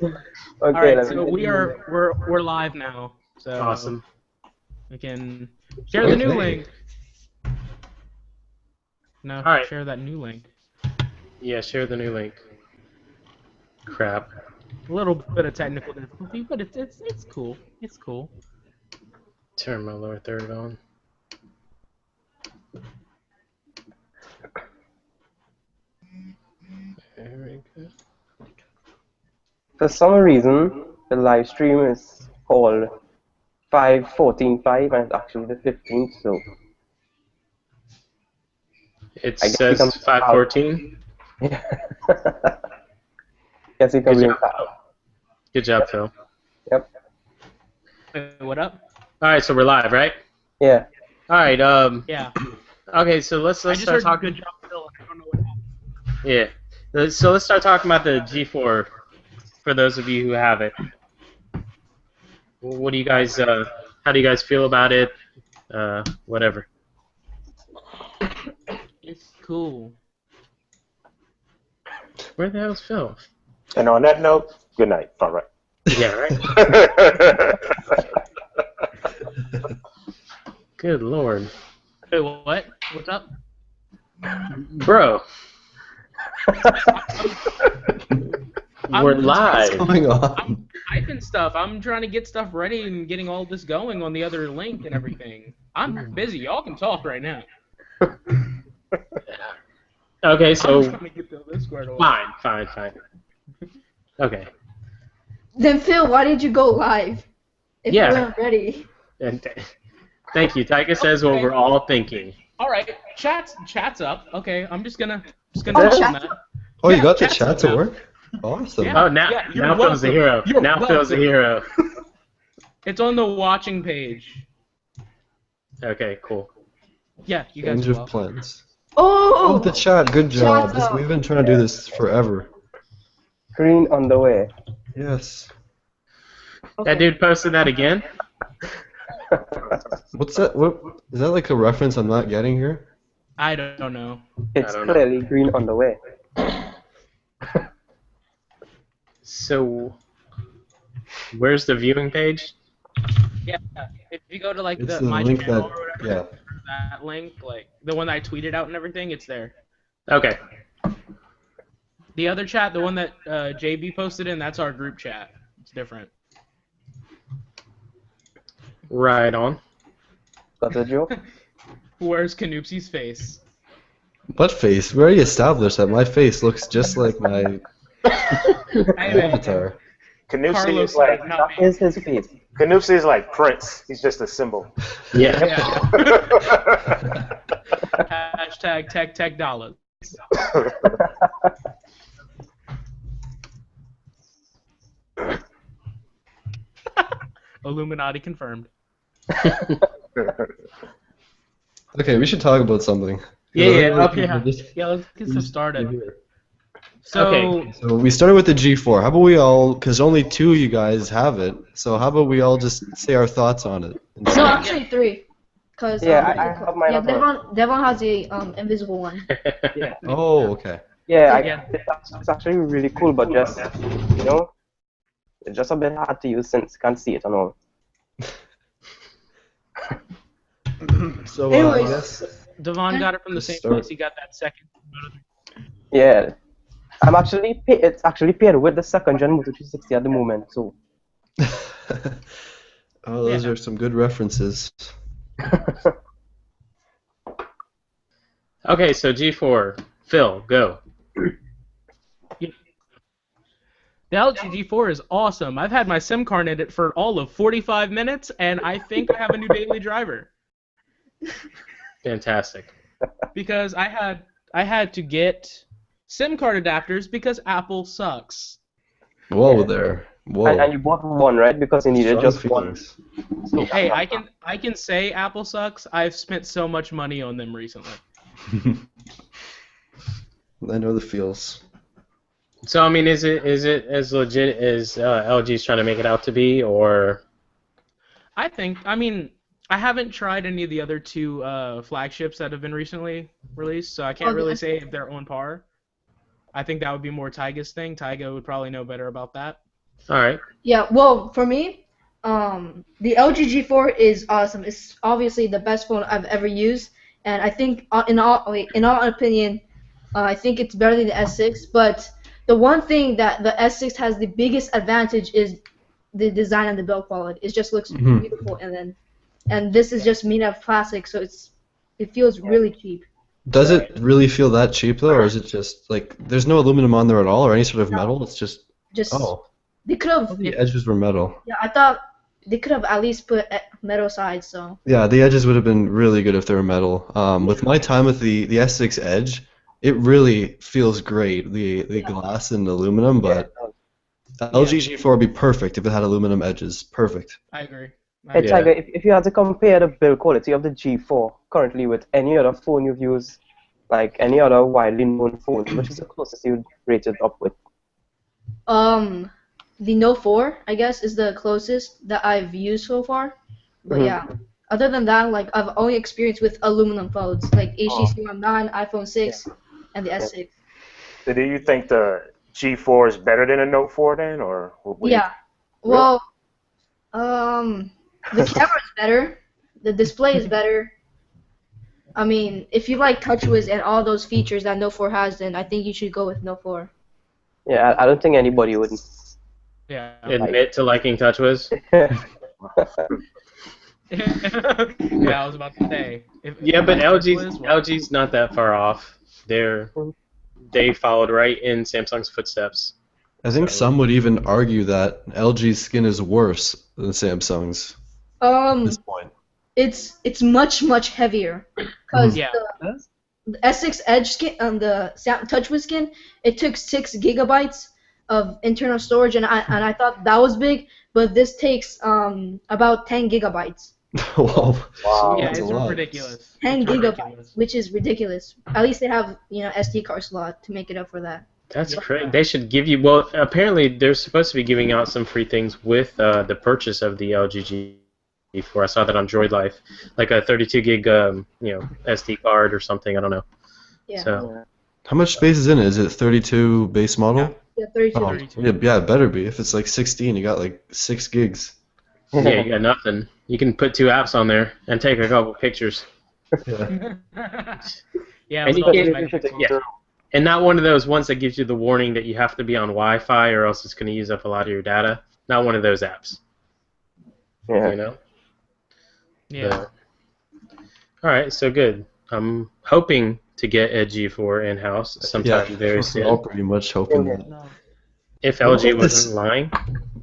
All Okay, right, let me so get you. we're live now. So Awesome. we can share the new Okay. link. Now All right. share that new link. Yeah, share the new link. Crap. A little bit of technical difficulty, but it's cool. It's cool. Turn my lower third on. There we go. For some reason, the live stream is called 5:14:5, and it's actually the 15th. So It I guess we can. says 5:14. Guess we can Good blame job. Kyle. Good job, Phil. Yep. Wait, what up? All right, so we're live, right? Yeah. All right. Yeah. Okay, so let's I just start heard talking. good job, Phil. I don't know what happened. Yeah. So let's start talking about the G4 for those of you who have it. What do you guys? How do you guys feel about it? Whatever. It's cool. Where the hell's Phil? And on that note, good night. All right. Yeah, right. Good lord, Wait, what? What's up? bro. We're I'm- live. What's going on? I'm typing stuff. I'm trying to get stuff ready and getting all this going on the other link and everything. I'm busy. Y'all can talk right now. Okay, I'm so trying to get this squared away. fine. Okay. Then Phil, why did you go live? If Yeah. you weren't ready. And thank you. Tyga says what Okay. we're all thinking. All right, chat's up. Okay, I'm just gonna Oh, touch on chat's that. Oh, you Yeah, got the chat's chat up to now. work? Awesome. Yeah. Oh, now you're Phil's a welcome. hero. You're Now Phil's a welcome. hero. It's on the watching page. Okay, cool. Yeah, you guys Change are of welcome. plans. Oh! Oh, the chat. Good job. Chat's up. We've been trying to do this forever. Green underwear. Yes. That dude posted that again? What's that? What is that like a reference I'm not getting here? I don't know. It's I don't know. clearly green underwear. So, where's the viewing page? Yeah, if you go to like It's the the my link channel that. or whatever, Yeah. that link, like the one that I tweeted out and everything, it's there. Okay. The other chat, the one that JB posted in, that's our group chat. It's different. Right on. Got the joke? Where's Canoopsy's face? What face? We already established that my face looks just like my Anyway, avatar. Canusi Carlos is like said, not That me. is his face. Canusi is like Prince. He's just a symbol. Yeah. Yeah. Hashtag tech dollars. Illuminati confirmed. Okay, we should talk about something. Yeah, Okay. okay. Yeah, let's get stuff started. So, Okay. So we started with the G4. How about we all, because only two of you guys have it, so how about we all just say our thoughts on it? No, actually three. Cause Yeah, I have mine yeah, as well. Devon has the invisible one. Yeah. Oh, okay. Yeah, Yeah. it's actually really cool, but just, you know, it's just a bit hard to use since you can't see it and all. So Anyways. I guess Devon got it from the Let's same start. place he got that second. Yeah. It's actually paired with the second gen Moto 360 at the moment, so. Oh, those Yeah. are some good references. Okay, so G4. Phil, go. The LG G4 is awesome. I've had my SIM card in it for all of 45 minutes, and I think I have a new daily driver. Fantastic. Because I had to get SIM card adapters because Apple sucks. Whoa there. Whoa. And you bought one, right? Because you needed Strong just one. feelings. So, Hey, I can say Apple sucks. I've spent so much money on them recently. I know the feels. So I mean, is it as legit as LG's trying to make it out to be, or? I mean, I haven't tried any of the other two flagships that have been recently released, so I can't really say if they're on par. I think that would be more Taiga's thing. Taiga would probably know better about that. All right. Yeah, well, for me, the LG G4 is awesome. It's obviously the best phone I've ever used, and I think, in all opinion, I think it's better than the S6. But the one thing that the S6 has the biggest advantage is the design and the build quality. It just looks Mhm. beautiful, and this is just made out of plastic, so it feels really cheap. Does it really feel that cheap though, or is it just like there's no aluminum on there at all, or any sort of No. metal? It's just Just oh, they could have. the edges were metal. Yeah, I thought they could have at least put metal sides. So Yeah, the edges would have been really good if they were metal. With my time with the S6 Edge, it really feels great. The glass and aluminum, but LG G4 would be perfect if it had aluminum edges. Perfect. I agree. Hey, Tiger, if you had to compare the build quality of the G4 currently with any other phone you've used, like any other widely known phone, which is the closest you'd rate it up with? the Note 4, I guess, is the closest that I've used so far. But yeah, other than that, like I've only experienced with aluminum phones, like HTC One 9, iPhone 6, and the S6. So do you think the G4 is better than a Note 4 then, or what do you Yeah. Well, the camera is better. The display is better. I mean, if you like TouchWiz and all those features that Note 4 has, then I think you should go with Note 4. Yeah, I don't think anybody would. Yeah. Admit to liking TouchWiz. Yeah, I was about to say. Yeah, but LG's LG's not that far off. They followed right in Samsung's footsteps. I think some would even argue that LG's skin is worse than Samsung's at this point. It's much heavier because Yeah. the S6 Edge skin the TouchWiz skin, it took 6 gigabytes of internal storage, and I thought that was big, but this takes about 10 gigabytes. Wow. Wow. Yeah, That's it's a lot. ridiculous. 10 It's gigabytes, ridiculous. which is ridiculous. At least they have SD card slot to make it up for that. That's crazy. They should give you. Well, apparently they're supposed to be giving out some free things with the purchase of the LG G4. I saw that on Droid Life, like a 32 gig, SD card or something. I don't know. Yeah. So How much space is in it? Is it 32 base model? Yeah, 32. Oh, 32. yeah, it better be. If it's like 16, you got like 6 gigs. yeah, you got nothing. You can put 2 apps on there and take a couple pictures. Yeah. Yeah, And with you all can't- those magnetic yeah. And not one of those ones that gives you the warning that you have to be on Wi-Fi or else it's going to use up a lot of your data. Not one of those apps. Yeah. You know. Yeah. So- all right, so good. I'm hoping to get a G4 in-house sometime very We're all soon. pretty much hoping that. If LG Well, this- wasn't lying.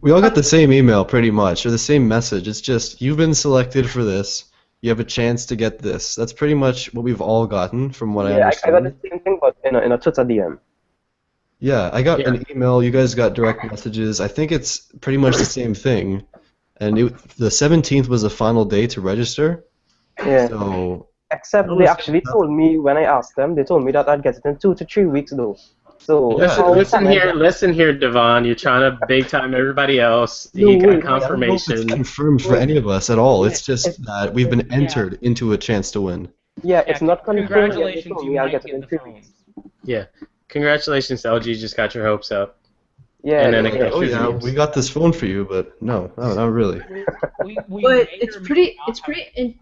We all got the same email pretty much, or the same message. It's just, you've been selected for this. You have a chance to get this. That's pretty much what we've all gotten from what I Yeah, I understand. got the same thing, but in a Twitter DM. Yeah, I got Yeah. an email. You guys got direct messages. I think it's pretty much the same thing. And the 17th was the final day to register. Yeah. So Except they actually told me when I asked them, they told me that I'd get it in 2 to 3 weeks though. So Yeah. Listen here, Devon. You're trying to big time everybody else. No You way. got I don't know if it's confirmation. confirmed for any of us at all. It's just that we've been entered into a chance to win. Yeah, it's not confirmed. yet. They Congratulations, told you me I'll might get it get in the 3 phone. weeks. Congratulations, LG. Just got your hopes up. Yeah. And then yeah. it goes- Oh yeah, we got this phone for you, but no, not really. We But may it's or may pretty not it's have- pretty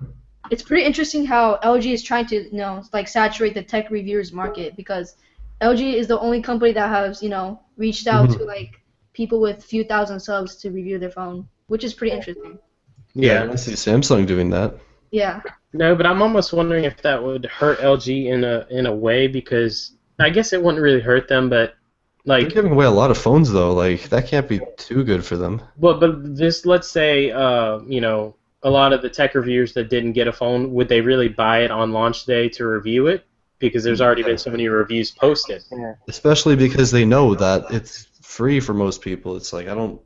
it's pretty interesting how LG is trying to like saturate the tech reviewers market, because LG is the only company that has reached out to like people with few thousand subs to review their phone, which is pretty interesting. I Yeah. don't see Samsung doing that. Yeah. No, but I'm almost wondering if that would hurt LG in a way, because I guess it wouldn't really hurt them, but They're like, giving away a lot of phones though. Like that can't be too good for them. but this, let's say, a lot of the tech reviewers that didn't get a phone, would they really buy it on launch day to review it? Because there's already been so many reviews posted. Especially because they know that it's free for most people. It's like I don't.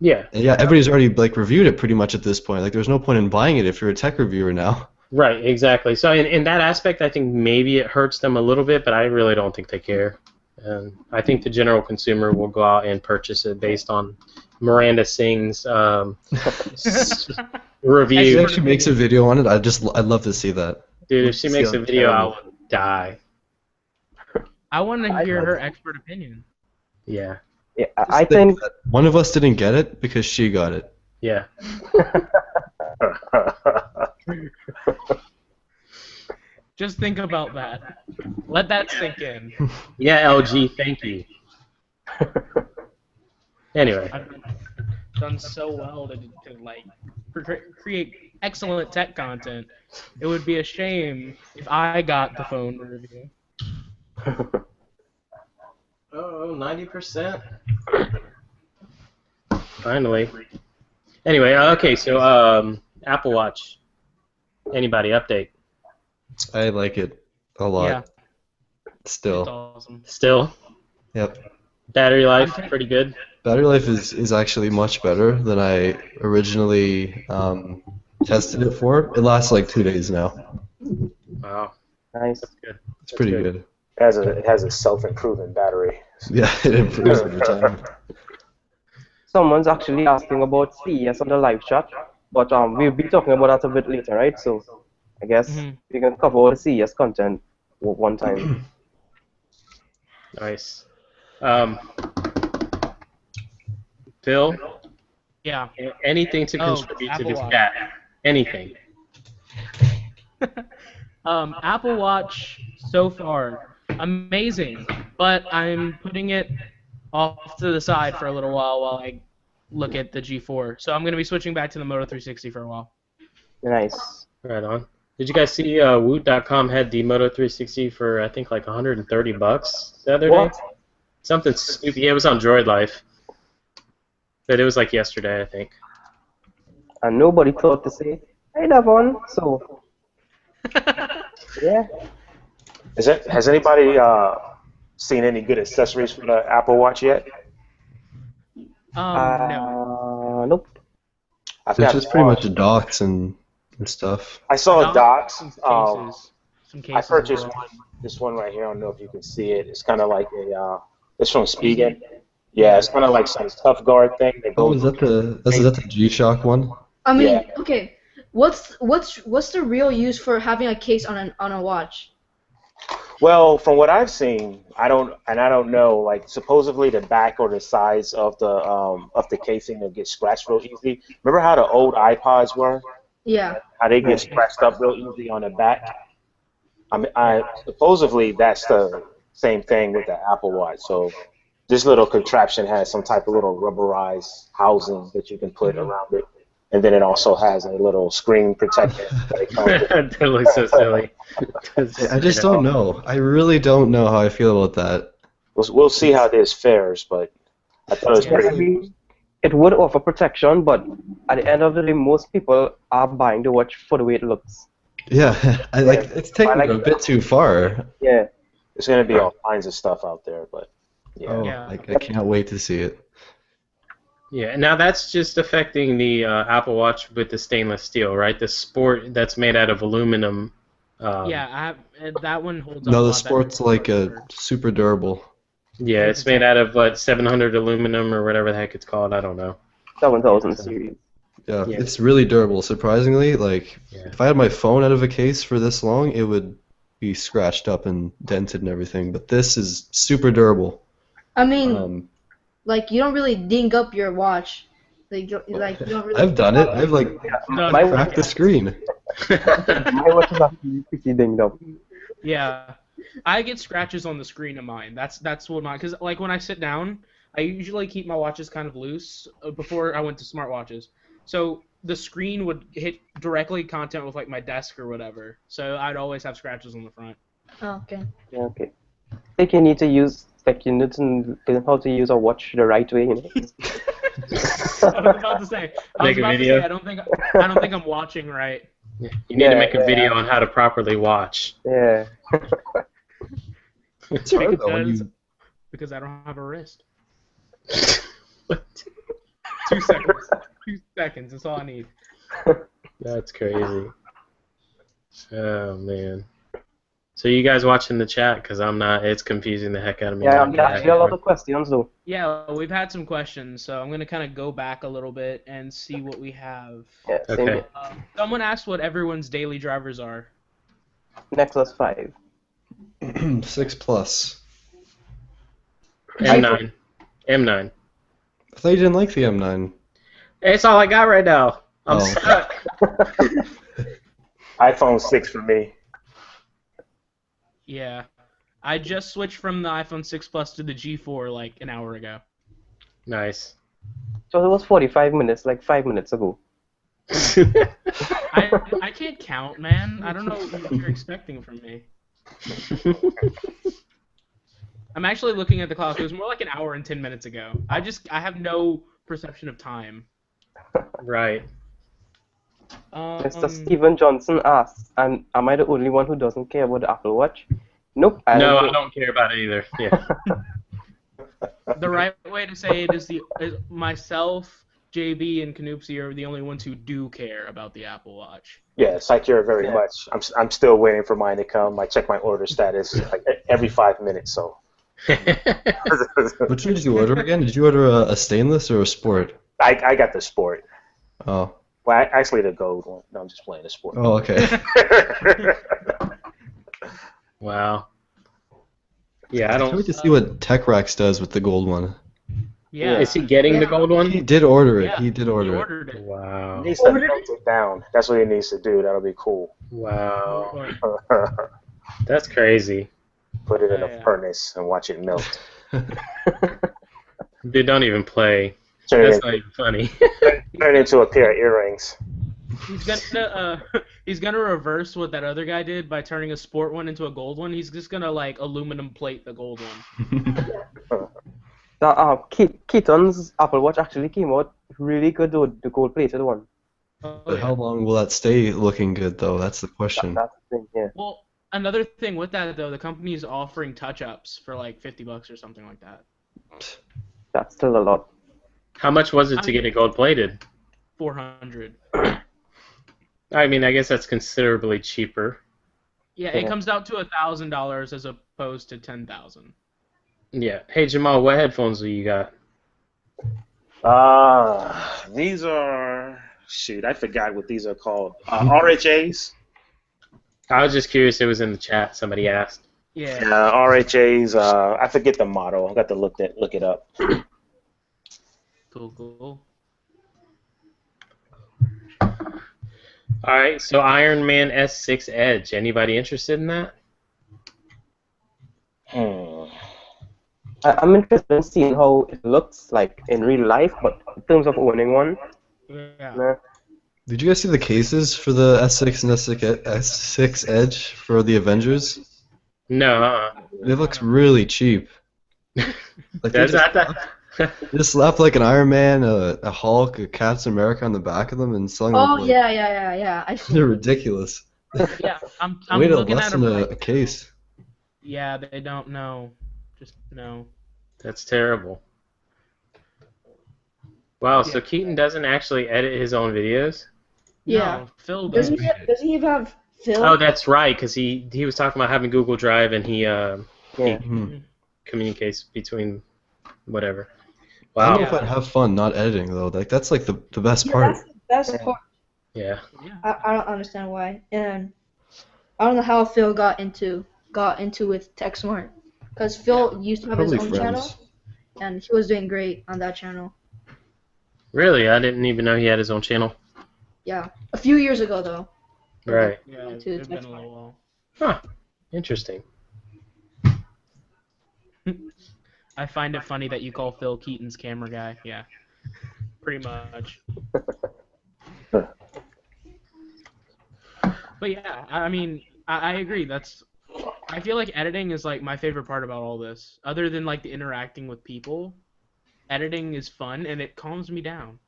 Yeah, And yeah, everybody's already like reviewed it pretty much at this point. Like there's no point in buying it if you're a tech reviewer now. right, exactly. So in that aspect, I think maybe it hurts them a little bit, but I really don't think they care. And I think the general consumer will go out and purchase it based on Miranda Singh's review. She actually makes a video on it. I'd love to see that. Dude, if she See makes how a video, I terrible. would die. I want to hear her expert opinion. Yeah. Yeah, Just I think that one of us didn't get it because she got it. Yeah. Just think about that. Let that sink in. Yeah, LG, thank you. Anyway. I've done so well to like create excellent tech content. It would be a shame if I got the phone to review. Oh, 90%. Finally. Anyway, okay, so Apple Watch. Anybody update? I like it a lot. Yeah, it's Still. awesome. Still? Yep. Battery life, pretty good. Battery life is actually much better than I originally tested it for. It lasts like 2 days now. Wow. nice. That's good. It's pretty good. good. It has a self-improving battery. Yeah, it improves every time. Someone's actually asking about CES on the live chat, but we'll be talking about that a bit later, right? So I guess we can cover all the CES content one time. Nice. Phil, Yeah. anything to Oh, contribute to Apple this Watch. chat? Anything. Apple Watch so far, amazing, but I'm putting it off to the side for a little while I look at the G4. So I'm going to be switching back to the Moto 360 for a while. Nice. Right on. Did you guys see Woot.com had the Moto 360 for I think like $130 the other day? What? Something stupid. Yeah, it was on Droid Life. But it was like yesterday, I think. And nobody thought to say, hey, Devon. So, yeah. Has anybody seen any good accessories for the Apple Watch yet? No. Nope. I've It's got just pretty much watch. docks and stuff. I saw docks. Some cases. Some cases I purchased as well. this one right here. I don't know if you can see it. It's kind of like it's from Spigen. Yeah, it's kind of like some tough guard thing. That Oh, goes is that the G-Shock one? I mean, Yeah. okay. What's the real use for having a case on a watch? Well, from what I've seen, I don't know. Like supposedly the back or the sides of the casing will get scratched real easy. Remember how the old iPods were? Yeah. How they get scratched up real easy on the back? I supposedly that's the same thing with the Apple Watch. So this little contraption has some type of little rubberized housing that you can put around it, and then it also has a little screen protector. That it comes with. That looks so silly. I just don't know. I really don't know how I feel about that. We'll see how this fares, but I thought it was Yeah, I pretty. mean, it would offer protection, but at the end of the day, most people are buying the watch for the way it looks. Yeah, it's taking it a bit too far. Yeah. There's going to be all kinds of stuff out there, but yeah. Oh, Yeah. I can't wait to see it. Yeah, now that's just affecting the Apple Watch with the stainless steel, right? The Sport that's made out of aluminum. Yeah, that one holds up. No, a the lot Sport's better. like super durable. Yeah, it's made out of what 700 aluminum or whatever the heck it's called. I don't know. 7000 series. Yeah, Yeah. it's really durable. Surprisingly, like Yeah. if I had my phone out of a case for this long, it would be scratched up and dented and everything. But this is super durable. I mean, like you don't really ding up your watch. Like you don't really. I've done it. I've like My cracked the screen. My watch is actually pretty dinged up. Yeah, I get scratches on the screen of mine. That's what mine. Because like when I sit down, I usually keep my watches kind of loose before I went to smartwatches. So the screen would hit directly content with like my desk or whatever. So I'd always have scratches on the front. Oh, okay. Yeah, okay. I think you need to use, like, you need to learn how to use a watch the right way, you know? I was about to say. Make a video? I don't think I'm watching right. You need to make a video on how to properly watch. Yeah. It's hard though when Because- you. Because I don't have a wrist. What? 2 seconds. 2 seconds. That's all I need. That's crazy. Oh man. So you guys watching the chat? Because I'm not. It's confusing the heck out of me. Yeah, I'm yeah, actually a lot of questions, though. Yeah, we've had some questions, so I'm gonna kind of go back a little bit and see what we have. Yeah, same Okay. here. Someone asked what everyone's daily drivers are. Nexus 5. 6 Plus. And 9. M9. I thought you didn't like the M9. It's all I got right now. I'm Oh. stuck. iPhone 6 for me. Yeah. I just switched from the iPhone 6 Plus to the G4 like an hour ago. Nice. So it was 45 minutes, like 5 minutes ago. I can't count, man. I don't know what you're expecting from me. I'm actually looking at the clock. It was more like an hour and 10 minutes ago. I have no perception of time. Right. Mr. Steven Johnson asks, am I the only one who doesn't care about the Apple Watch? Nope. I don't care about it either. Yeah. The right way to say it is myself, JB, and Canoopsy are the only ones who do care about the Apple Watch. Yeah, Psycure very much. I'm still waiting for mine to come. I check my order status like every 5 minutes. So. Which one did you order again? Did you order a stainless or a sport? I got the sport. Oh. Well, actually the gold one. No, I'm just playing the sport. Oh, okay. Wow. Yeah, I I can't don't. wait to see what TechRax does with the gold one. Yeah. Is he getting the gold He one? did order it. Yeah, He did order it. ordered it. Wow. He needs to melt it down. That's what he needs to do. That'll be cool. Wow. That's crazy. Put it in Yeah, a yeah. furnace and watch it melt. Dude, don't even play. Turn That's it, not even funny. turn it into a pair of earrings. He's gonna reverse what that other guy did by turning a sport one into a gold one. He's just gonna like aluminum plate the gold one. Keaton's Apple Watch actually came out really good, though, the gold-plated one. Oh, But yeah. how long will that stay looking good, though? That's the question. That's the thing, yeah. Well, another thing with that though, the company is offering touch-ups for like $50 or something like that. That's still a lot. How much was it to get it gold plated? 400. I mean, I guess that's considerably cheaper. Yeah, it comes out to $1,000 as opposed to 10,000. Yeah. Hey, Jamal, what headphones do you got? These are shoot. I forgot what these are called. RHAs. I was just curious. It was in the chat. Somebody asked. Yeah. RHAs. I forget the model. I got to look it up. Cool. All right. So Iron Man S6 Edge. Anybody interested in that? I'm interested in seeing how it looks like in real life, but in terms of owning one, Yeah. nah. Did you guys see the cases for the S6 and S6 Edge for the Avengers? No. It looks really cheap. Like they That's not that. just slapped like an Iron Man, a Hulk, a Captain America on the back of them and selling them. Oh for, like, yeah. I see. They're ridiculous. Yeah, I'm Way to looking at lessen them. a case. Yeah, they don't know. Just no. That's terrible. Wow. So Keaton doesn't actually edit his own videos? Yeah. No, Phil Does does. he even have Phil? Oh, that's right. Because he was talking about having Google Drive and he Mhm. communicates between whatever. I don't Wow. know if I'd have fun not editing though. Like that's like the best Yeah, part. that's the best part. Yeah. I don't understand why, and I don't know how Phil got into with TechSmart, because Phil used to have his Probably own channel, friends. and he was doing great on that channel. Really? I didn't even know he had his own channel. Yeah, a few years ago though. Right. Yeah, To it's been touch a little while. Huh. Interesting. I find it funny that you call Phil Keaton's camera guy. Yeah, pretty much. But yeah, I mean, I agree. I feel like editing is like my favorite part about all this. Other than like the interacting with people, editing is fun and it calms me down.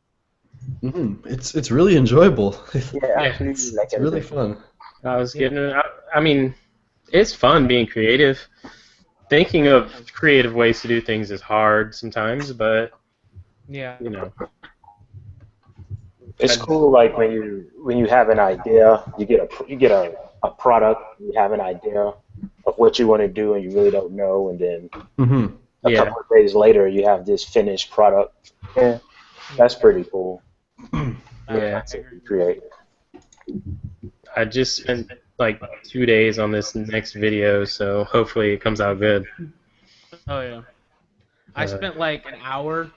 It's really enjoyable. Yeah, actually, It's like really everything. fun. I was getting. I mean, it's fun being creative. Thinking of creative ways to do things is hard sometimes, but Yeah. you know. It's cool, like when you have an idea, you get a product, you have an idea of what you want to do, and you really don't know, and then Hmm a couple of days later, you have this finished product. Yeah. That's pretty cool. Yeah. To create. I just spent like 2 days on this next video, so hopefully it comes out good. Oh yeah. I spent like an hour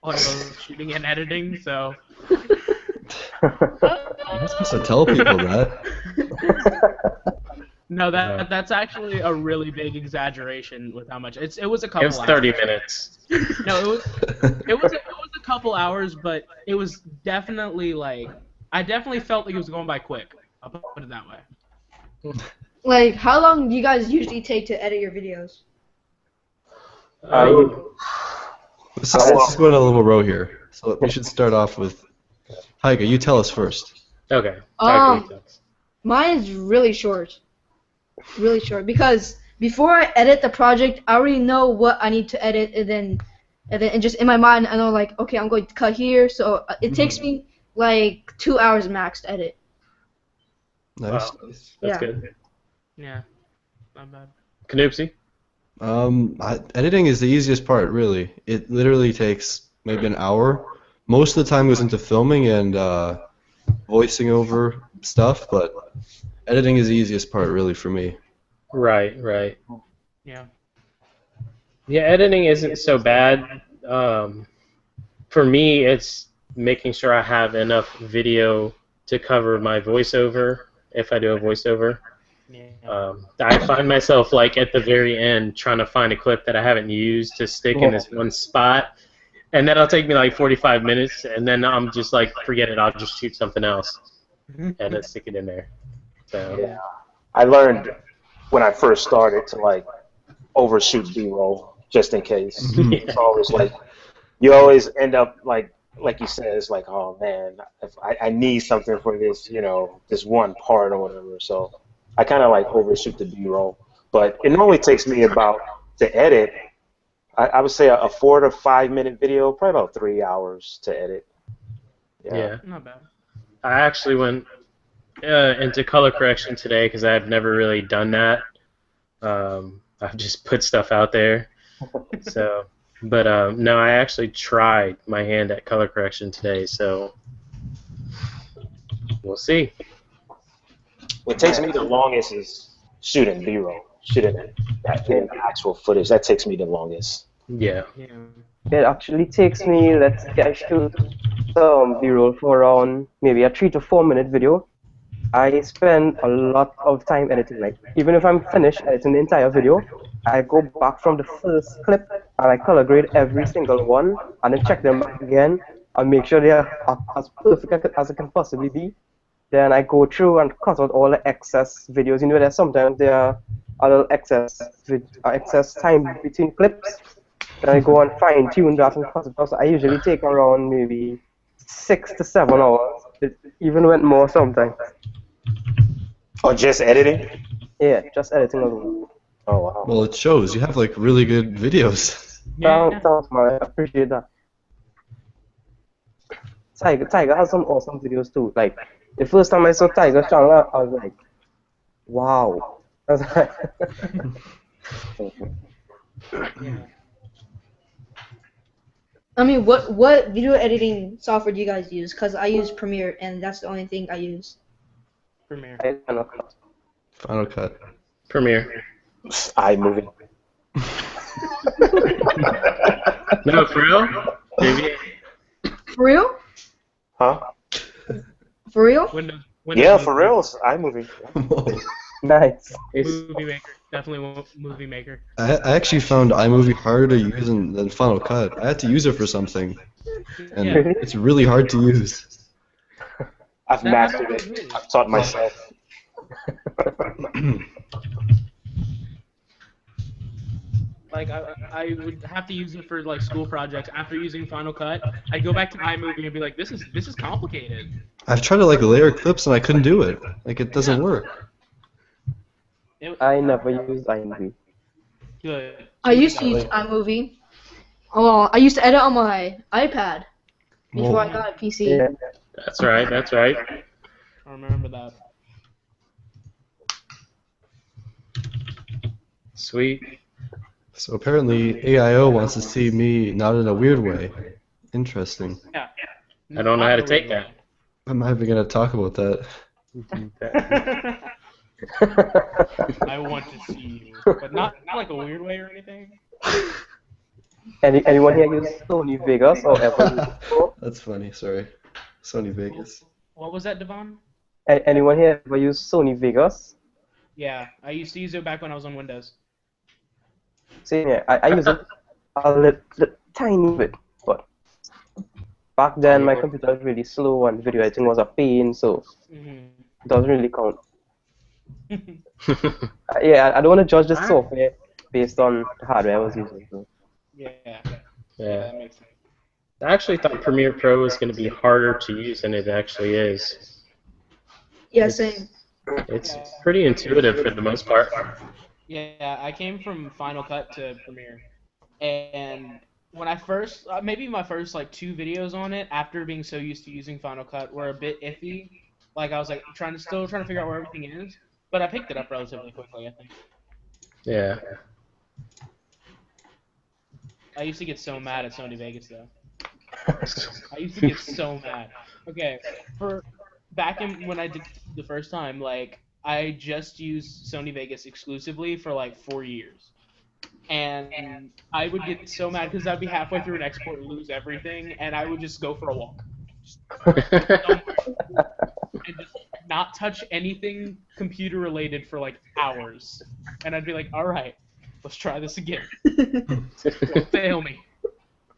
on both shooting and editing, so. You're not supposed to tell people that. No, that's actually a really big exaggeration with how much it was a couple. It was 30 minutes. No, it was a couple hours, but it was definitely like I definitely felt like it was going by quick. I'll put it that way. Like, how long do you guys usually take to edit your videos? So let's just go in a little row here. So we should start off with Tyga. You tell us first. Okay. Mine is really short. Really short, because before I edit the project, I already know what I need to edit, and then just in my mind, I know, like, okay, I'm going to cut here, so it takes me like 2 hours max to edit. Nice. Wow. That's Yeah. good. Yeah, not bad. Canoopsy? Editing is the easiest part, really. It literally takes maybe an hour. Most of the time goes into filming and voicing over stuff, but editing is the easiest part, really, for me. Right. Yeah. Yeah, editing isn't so bad. For me, it's making sure I have enough video to cover my voiceover if I do a voiceover. Yeah. I find myself like at the very end trying to find a clip that I haven't used to stick in this one spot, and that'll take me like 45 minutes, and then I'm just like, forget it, I'll just shoot something else and then stick it in there. So Yeah. I learned when I first started to like overshoot B-roll just in case. It's always like you always end up like you said, it's like, oh man, if I need something for this, this one part or whatever. So I kind of like overshoot the B-roll, but it normally takes me about to edit. I would say a 4 to 5 minute video, probably about 3 hours to edit. yeah. Not bad. I actually went into color correction today because I've never really done that. I've just put stuff out there. So, but no, I actually tried my hand at color correction today. So we'll see. What takes me the longest is shooting B-roll, shooting the actual footage. That takes me the longest. Yeah. Yeah. It actually takes me, let's say I shoot some B-roll for around maybe a 3 to 4 minute video. I spend a lot of time editing. Like, even if I'm finished editing the entire video, I go back from the first clip and I color grade every single one and then check them again and make sure they are as perfect as it can possibly be. Then I go through and cut out all the excess videos. There's sometimes there are a little excess time between clips. Then I go and fine tune that and cut it out. So I usually take around maybe 6 to 7 hours. It even went more sometimes. Oh, just editing? Yeah, just editing alone. Oh wow. Well, it shows. You have like really good videos. Yeah. Thanks, man. I appreciate that. Tiger has some awesome videos too. Like, the first time I saw Tiger's channel, I was like, wow. I was like, Yeah. I mean, what video editing software do you guys use? Because I use Premiere, and that's the only thing I use. Premiere. I don't know. Final Cut. Premiere. iMovie. No, for real? Maybe. For real? Huh? For real? Windows Yeah, Movie for real. It's iMovie. Nice. Movie Maker. Definitely Movie Maker. I actually found iMovie harder to use than Final Cut. I had to use it for something, and Yeah. it's really hard to use. I've mastered it. I've taught myself. Like I would have to use it for like school projects. After using Final Cut, I'd go back to iMovie and be like, this is complicated. I've tried to like layer clips and I couldn't do it. Like it doesn't work. I never used iMovie. Good. I used to use iMovie. Oh, I used to edit on my iPad before I got a PC. Yeah. That's right. That's right. I remember that. Sweet. So apparently AIO wants to see me not in a weird way. Interesting. Yeah. I don't know how to take that. I'm not even gonna talk about that. I want to see you, but not like a weird way or anything. Anyone here use Sony Vegas or ever used it before? That's funny. Sorry, Sony Vegas. What was that, Devon? Anyone here ever use Sony Vegas? Yeah, I used to use it back when I was on Windows. Same here. I use it a little tiny bit, but back then my computer was really slow and video editing was a pain, so Mhm. it doesn't really count. Yeah, I don't want to judge the software based on the hardware I was using. So. Yeah, Yeah. that makes sense. I actually thought Premiere Pro was going to be harder to use than it actually is. Yeah, same. It's pretty intuitive for the most part. Yeah, I came from Final Cut to Premiere, and when I first, maybe my first like 2 videos on it, after being so used to using Final Cut, were a bit iffy. Like I was like still trying to figure out where everything is, but I picked it up relatively quickly, I think. Yeah. I used to get so mad at Sony Vegas though. I used to get so mad. Okay, for back in when I did the first time, like I just used Sony Vegas exclusively for like 4 years, and I would get so mad because I'd be halfway through an export and lose everything, and I would just go for a walk, just and just not touch anything computer related for like hours, and I'd be like, all right, let's try this again. Fail me.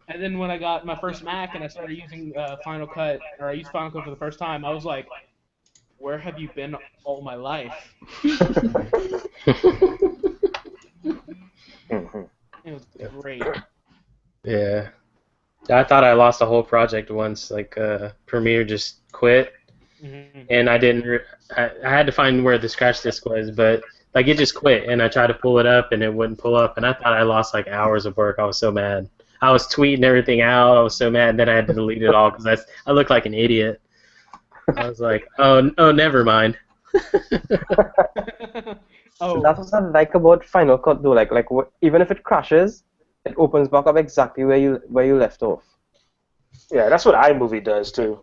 And then when I got my first Mac and I started using Final Cut, or I used Final Cut for the first time, I was like, where have you been all my life? It was great. Yeah. I thought I lost a whole project once. Like, Premiere just quit, and I didn't. I had to find where the scratch disk was, but like it just quit, and I tried to pull it up, and it wouldn't pull up, and I thought I lost like hours of work. I was so mad. I was tweeting everything out. I was so mad. Then I had to delete it all because I looked like an idiot. I was like, oh, never mind. Oh, That's what I like about Final Cut though. Even if it crashes, it opens back up exactly where you left off. Yeah, that's what iMovie does too.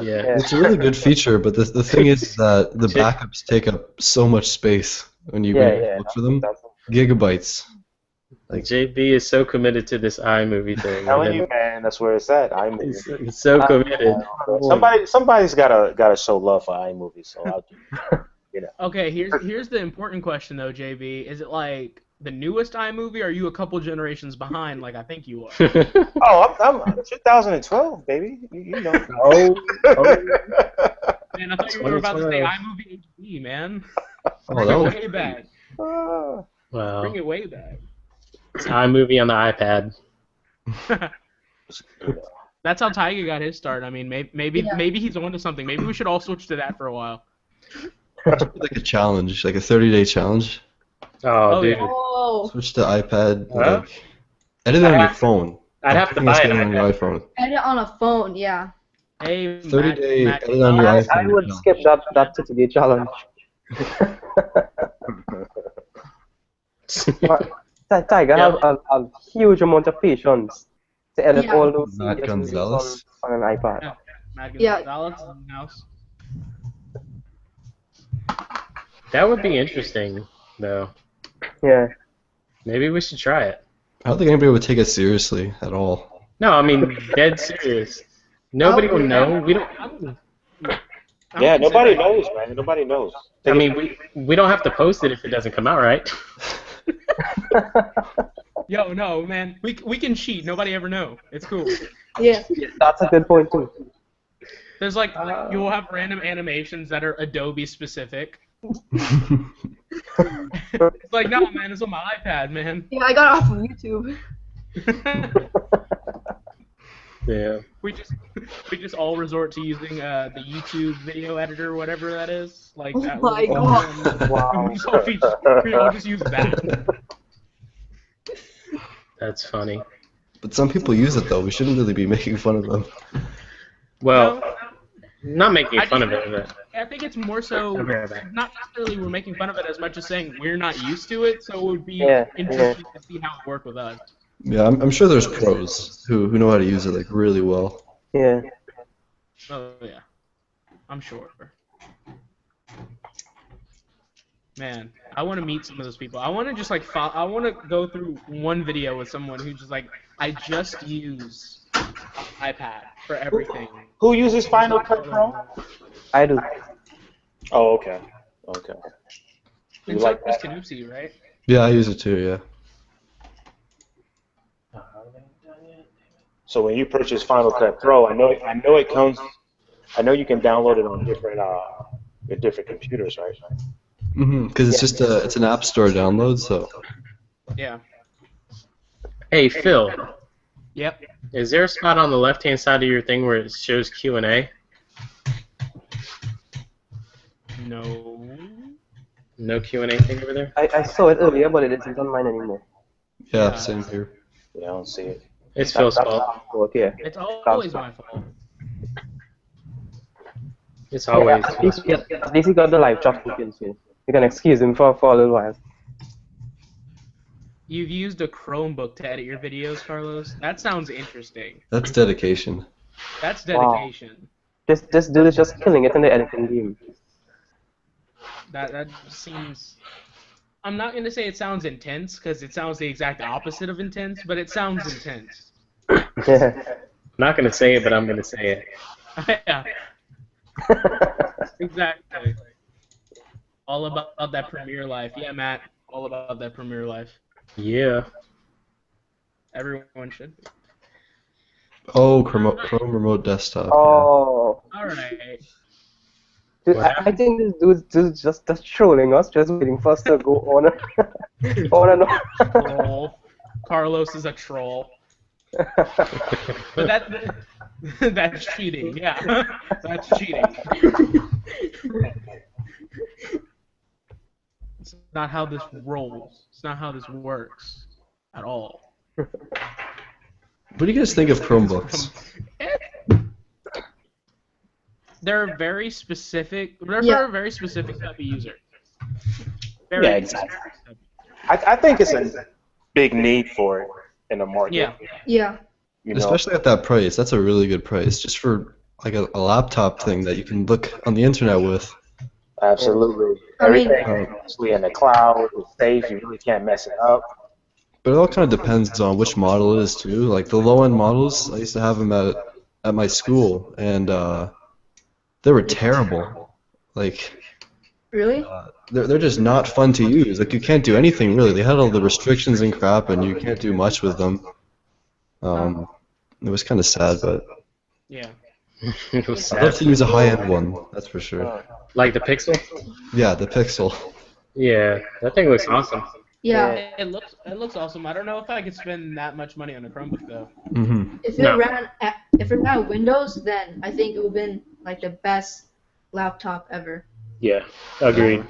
Yeah. It's a really good feature, but the thing is that the backups take up so much space when you look for them. Gigabytes. Like JB is so committed to this iMovie thing. Telling you, man, that's where it's at. iMovie. He's so committed. Somebody's gotta show love for iMovie. So I'll do. okay. Here's the important question though, JB. Is it like the newest iMovie, or are you a couple generations behind, like I think you are? Oh, I'm 2012, baby. You know. Oh. Man, I thought you were about to say iMovie HD, man. Oh, Bring that it was way back. Wow. Bring it way back. It's iMovie on the iPad. That's how Tyga got his start. I mean, maybe he's onto something. Maybe we should all switch to that for a while. like a challenge, like a 30-day challenge. Oh, dude. Yeah. Oh, Switch to iPad. Huh? Like, edit it on your phone. I'd have to buy it an on your iPad. iPhone. edit on a phone, yeah. Hey, 30-day Matt, edit on your I iPhone. would skip that 30-day challenge. Tiger has a huge amount of patience to edit all those Matt videos Gonzalez. on an iPad. Matt Yeah. Gonzalez in the house. That would be interesting, though. Yeah. Maybe we should try it. I don't think anybody would take it seriously at all. No, I mean, dead serious. Nobody will know. We don't. Yeah, nobody knows, man. Nobody knows. I mean, we don't have to post it if it doesn't come out right. Yo, no, man. We can cheat. Nobody ever know. It's cool. Yeah. That's a good point too. There's like you will have random animations that are Adobe specific. It's like, no, man, it's on my iPad, man. Yeah, I got it off of YouTube. Yeah. we just all resort to using the YouTube video editor, or whatever that is. Like Oh that my little God. program. Wow. we all just use that. That's funny. But some people use it though. We shouldn't really be making fun of them. Well, No, not making I fun just- of it, but I think it's more so I'll be right back. not necessarily we're making fun of it as much as saying we're not used to it, so it would be Yeah, interesting to see how it works with us. Yeah, I'm sure there's pros who know how to use it like really well. Yeah. Oh yeah, I'm sure. Man, I want to meet some of those people. I want to just like I want to go through one video with someone who just like I just use iPad for everything. Who uses Final Cut Pro? I do. Oh, okay. Okay. You And so like does that? Canusi, right? Yeah, I use it too. Yeah. So when you purchase Final Cut Pro, I know it comes. I know you can download it on different your different computers, right? Because it's just it's an app store download. So Yeah. Hey Phil, Yep. is there a spot on the left-hand side of your thing where it shows Q&A? No. No Q&A thing over there? I saw it earlier, but it isn't on mine anymore. yeah, Yeah. same here. Yeah, I don't see it. It's Phil's fault. Yeah. It's always my fault. It's always Yeah, at least he got the live chat open, so you can excuse him for a little while. You've used a Chromebook to edit your videos, Carlos? That sounds interesting. That's dedication. That's Wow. dedication. This dude is just killing it in the editing game. That seems. I'm not gonna say it sounds intense because it sounds the exact opposite of intense, but it sounds intense. Yeah. I'm not going to say it, but I'm going to say it. Yeah, exactly. All about that Premiere life. Yeah, Matt. All about that Premiere life. Yeah. Everyone should be. Oh, Chrome Remote Desktop. Oh. All right. Dude, What I think this dude's just trolling us, just waiting for us to go on and on. Troll. Carlos is a troll. But that's cheating. Yeah, that's cheating. It's not how this rolls. It's not how this works at all. What do you guys think of Chromebooks? They're very specific. They're Yeah. for a very specific type of user. Very Yeah, exactly. I think it's a big need for it in the market. Yeah. Yeah. You know, Especially at that price. That's a really good price, just for like a laptop thing that you can look on the internet with. absolutely. I mean- Everything is mostly in the cloud. It's safe. You really can't mess it up. But it all kind of depends on which model it is too. Like the low-end models, I used to have them at my school, and they were terrible. Like Really? they're just not fun to use. Like you can't do anything really. They had all the restrictions and crap, and you can't do much with them. It was kind of sad, but Yeah. It was I'd love sad. to use a high-end one. That's for sure. Like the Pixel? Yeah, the Pixel. Yeah, that thing looks awesome. Yeah. It looks awesome. I don't know if I could spend that much money on a Chromebook though. Mm-hmm. If it No. ran Windows, then I think it would have been like the best laptop ever. Yeah, agreed.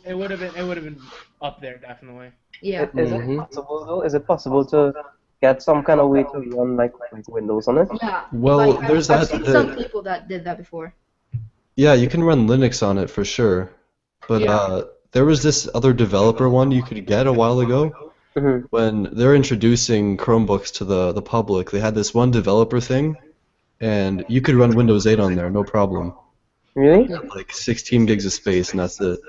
It would have been up there definitely. Yeah. Is Mhm. it possible though? Is it possible to get some kind of way to run like Windows on it? Yeah. Well, Like, there's I've that. seen some people that did that before. Yeah, you can run Linux on it for sure. But Yeah. there was this other developer one you could get a while ago Mm-hmm. when they're introducing Chromebooks to the public. They had this one developer thing, and you could run Windows 8 on there, no problem. Really? Like 16 gigs of space, and that's it.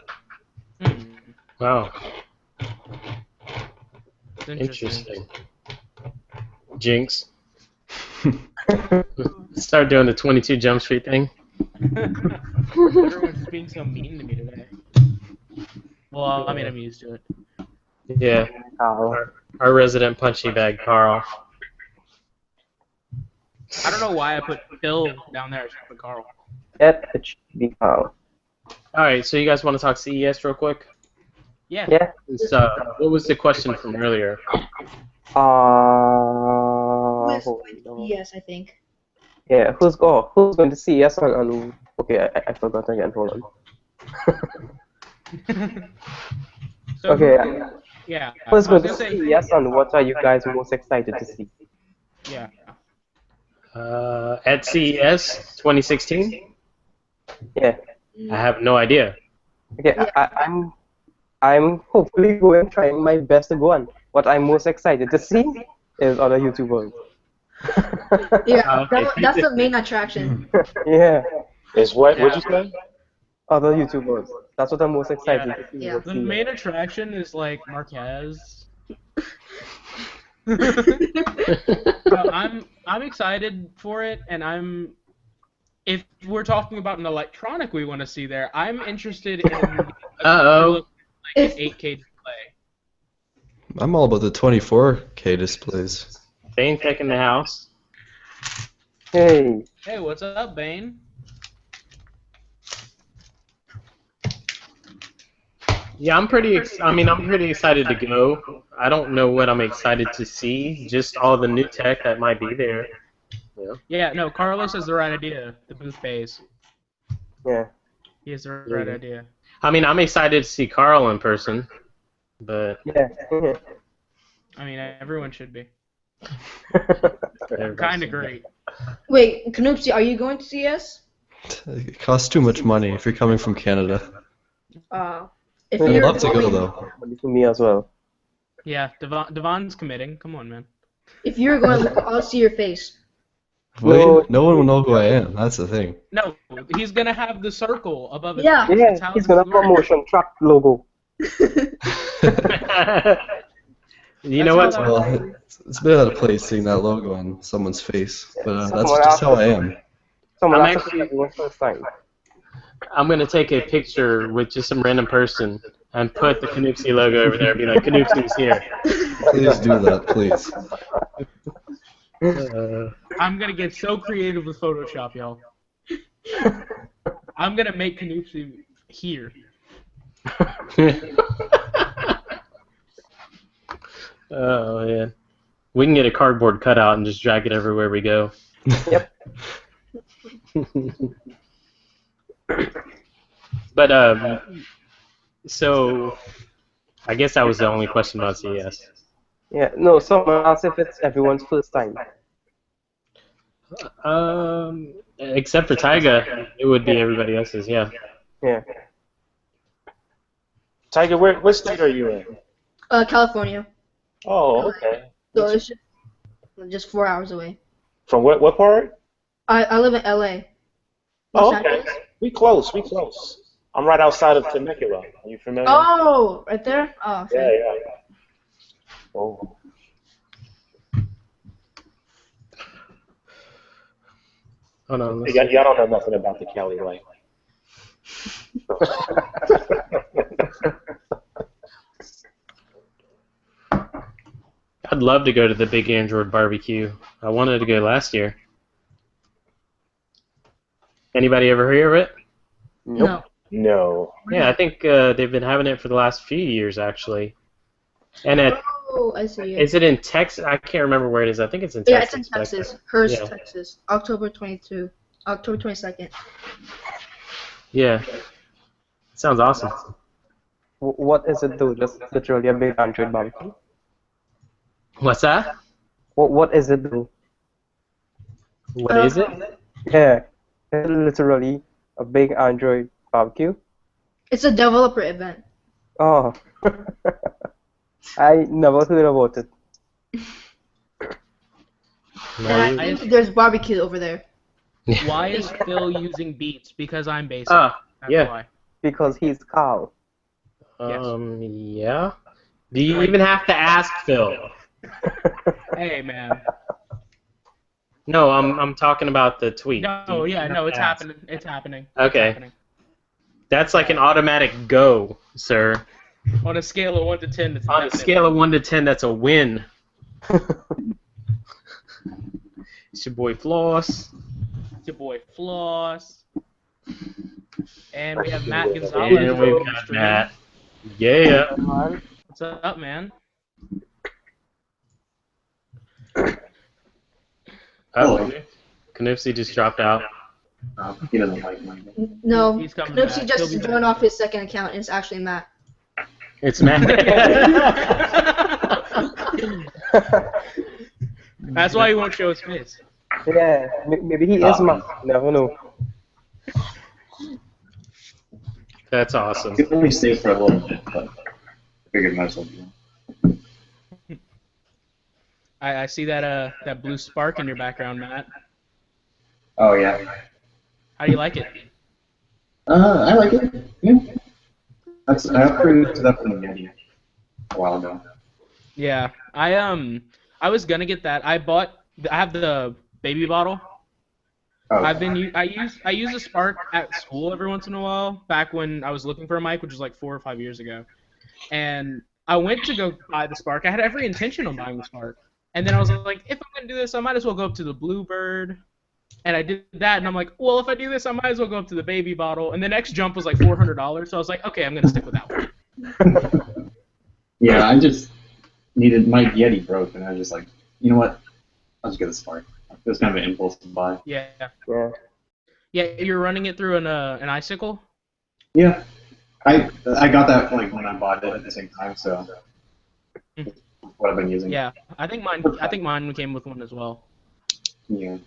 Hmm. Wow, It's interesting. interesting. Jinx. Start doing the 22 Jump Street thing. Everyone's just being so mean to me today. Well, I mean, I'm used to it. Yeah, our resident punchy bag, Carl. I don't know why I put Phil down there. I should put Carl. HB Carl. All right, so you guys want to talk CES real quick? Yeah. Yeah. What was the question from earlier? Hold on. Yes, I think. Yeah, who's going to CES on okay, I forgot again, hold on. So, Okay, Yeah. who's I was going to gonna say, CES and what are you guys most excited to see? Yeah. At CES 2016? Yeah. I have no idea. Okay, I'm hopefully going, trying my best to go on. What I'm most excited to see is other YouTubers. Yeah, Okay. that's the main attraction. Yeah, Is what? What'd you say? other YouTubers. That's what I'm most excited to see. Yeah. What's The here. main attraction is like Marquez. So I'm excited for it, and if we're talking about an electronic we want to see there, I'm interested in Uh-oh. like an 8K display. I'm all about the 24K displays. Bane Tech in the house. Hey, Hey, what's up, Bane? Yeah, I'm pretty excited to go. I don't know what I'm excited to see, just all the new tech that might be there. Yeah, no, Carlos has the right idea. The booth pays. yeah. He has the right idea. I mean, I'm excited to see Carl in person, but Yeah. I mean, everyone should be. Kind of great. Wait, Kanoopsy, are you going to CS? It costs too much money if you're coming from Canada. If I'd I'd you're love to go going- though. For me as well. Yeah, Devon's committing. Come on, man. If you're going, I'll see your face. Wait, no one will know who I am. That's the thing. No, he's gonna have the circle above his Yeah. face. Yeah, That's how he's this gonna works. promotion track logo. you know That's what? how Well, it's a bit out of place seeing that logo on someone's face, but that's Someone just how else- I am. Someone I'm has to actually- see everyone's first time. I'm gonna take a picture with just some random person and put the Canuxy logo over there and be like, Canuxy's here. Please do that, please. I'm gonna get so creative with Photoshop, y'all. I'm gonna make Canucci here. Oh man, we can get a cardboard cutout and just drag it everywhere we go. Yep. But so I guess that was the only question about CES. Yeah, no, someone asked if it's everyone's first time. Except for Taiga, it would be everybody else's. Yeah. Yeah. Tiger, what state are you in? California. Oh, okay. So it's just 4 hours away. From what part? I live in LA. Oh, Los okay. Angeles. We close. I'm right outside of Temecula. Are you familiar? Oh, right there? Oh, Yeah, okay. yeah. Oh. Hold on. let's Y'all see. don't know nothing about the Cali life. I'd love to go to the Big Android barbecue. I wanted to go last year. Anybody ever hear of it? No. No. Yeah, I think they've been having it for the last few years actually. And Oh, I see. is it in Texas? I can't remember where it is. I think it's in Yeah, Texas. it's in but I Texas. Hearst, Yeah. Texas. October 22nd. Yeah. Sounds awesome. What is it though? Just literally a big Android barbecue? What's that? What is it though? What is it? Yeah, it's literally a big Android barbecue. It's a developer event. Oh, I never heard about it. And I think there's barbecue over there. Why is Phil using Beats? Because I'm basic. Ah, That's yeah. why. Because he's Carl. Yeah. Do you even have to ask Phil? Hey, man. No, I'm talking about the tweet. Do No, you yeah, have no, to it's ask? happening. It's happening. Okay. It's happening. That's like an automatic go, sir. On a scale of 1 to 10, it's On a definitely- scale of 1 to 10, that's a win. It's your boy Floss. It's your boy Floss. And we have Matt Gonzalez. And we've on the got stream. Matt. Yeah. What's up, man? Oh, Canupsy just dropped out. He doesn't like my name. No, He's coming Knopsy back. just He'll be joined back. off his second account, and it's actually Matt. It's Matt. That's why he won't show his face. Yeah, maybe he is Matt. Never know. That's awesome. He only stayed for a little bit, but I figured might as well do it. I see that blue spark in your background, Matt. Oh yeah. How do you like it? I like it. Yeah. I upgraded to that from the Yeti a while ago. Yeah, I was gonna get that. I have the baby bottle. Oh, I use a Spark at school every once in a while. Back when I was looking for a mic, which was like 4 or 5 years ago, and I went to go buy the Spark. I had every intention on buying the Spark, and then I was like, if I'm gonna do this, I might as well go up to the Bluebird. And I did that, and I'm like, well, if I do this, I might as well go up to the baby bottle. And the next jump was like $400, so I was like, okay, I'm gonna stick with that one. yeah, I just needed my Yeti broke, and I was just like, you know what? I'll just get the Spark. It was kind of an impulse to buy. Yeah. Yeah. Yeah, you're running it through an icicle. Yeah, I got that like when I bought it at the same time, so that's what I've been using. Yeah, I think mine came with one as well. Yeah.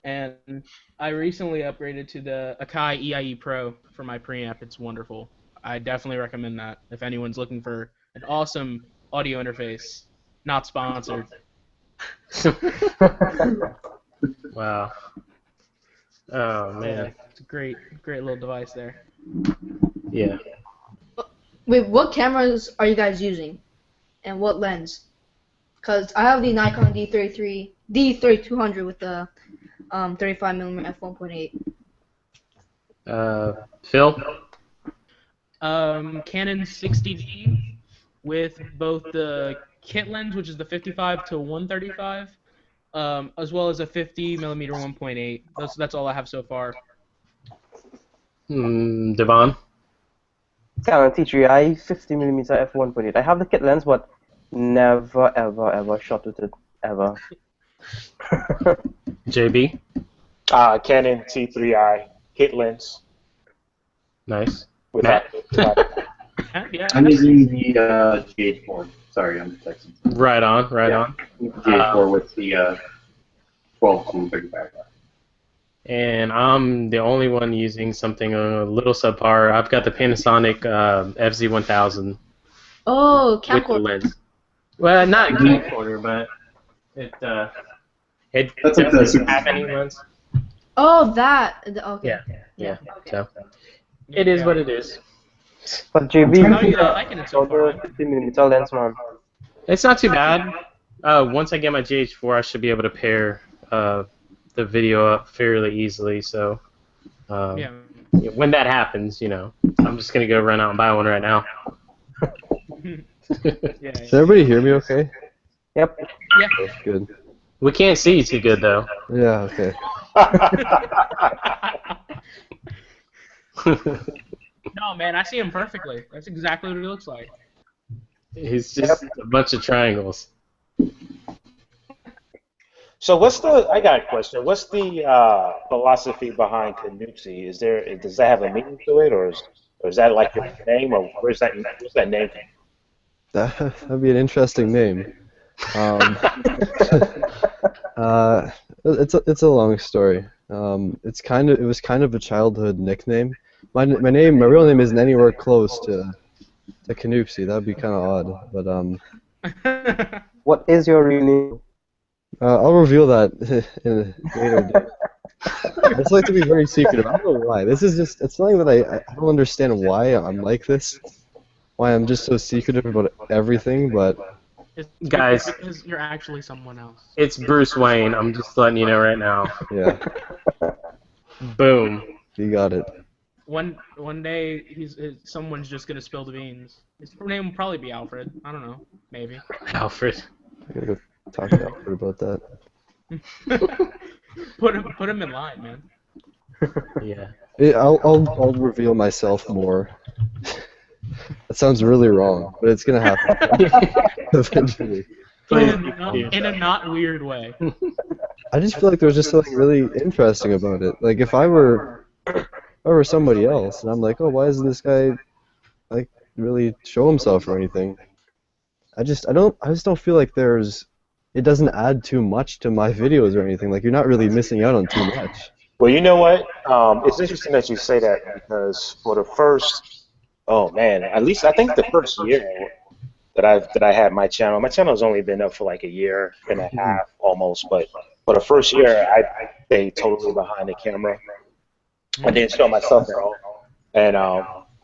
And I recently upgraded to the Akai EIE Pro for my preamp. It's wonderful. I definitely recommend that if anyone's looking for an awesome audio interface. Not sponsored. Wow. Oh man. It's a great little device there. Yeah. Wait, what cameras are you guys using, and what lens? Cause I have the Nikon D3200 with the 35mm f1.8. Phil? Canon 60D with both the kit lens, which is the 55 to 135, as well as a 50mm 1.8. That's all I have so far. Devon? Canon T3i 50mm f1.8. I have the kit lens, but never ever shot with it ever. JB? Canon T3i kit lens. Nice. With Matt? Yeah. I'm using the GH4. Sorry, I'm texting. Right on. GH4 with the 12-35. And I'm the only one using something a little subpar. I've got the Panasonic FZ1000 Oh, with the camcorder. lens. Well, not camcorder, but it That's like the doesn't super have any lens. Oh, that. Okay. Yeah. Okay. So it is what it is. But JB, How are you liking it so far? 50mm lens, man. It's not too bad. Once I get my GH4, I should be able to pair the video up fairly easily. So Yeah. Um, when that happens, I'm just gonna go run out and buy one right now. Yeah. Can everybody hear me okay? Yep. Good. We can't see you too good though. Yeah, okay. No, man, I see him perfectly. That's exactly what he looks like. It's just a bunch of triangles. So I got a question. What's the philosophy behind Canupsi? Does that have a meaning to it, or is that like your name, or where's that name from? That'd be an interesting name. It's a long story. It was kind of a childhood nickname. My real name isn't anywhere close to Canupsi. That'd be kind of odd. But What is your real name? I'll reveal that in a later date. I just like to be very secretive. I don't know why. It's something that I don't understand why I'm like this. Why I'm just so secretive about everything, but Guys. Because you're actually someone else. It's Bruce Wayne. I'm just letting you know right now. yeah, Boom. you got it. One day someone's just gonna spill the beans. His name will probably be Alfred. I don't know. Maybe. Alfred. I gotta go talk to Alfred about that. Put him in line, man. Yeah. I'll reveal myself more. That sounds really wrong, but it's gonna happen eventually. In a not weird way. I just feel like there's just something really interesting about it. Like if I were somebody else, and I'm like, oh, why doesn't this guy like really show himself or anything? I just don't feel like it doesn't add too much to my videos or anything. Like you're not really missing out on too much. Well, you know what? It's interesting that you say that because for the first, at least I think the first year that I had my channel has only been up for like a year and a half almost, but for the first year I stayed totally behind the camera. I didn't show myself at all, and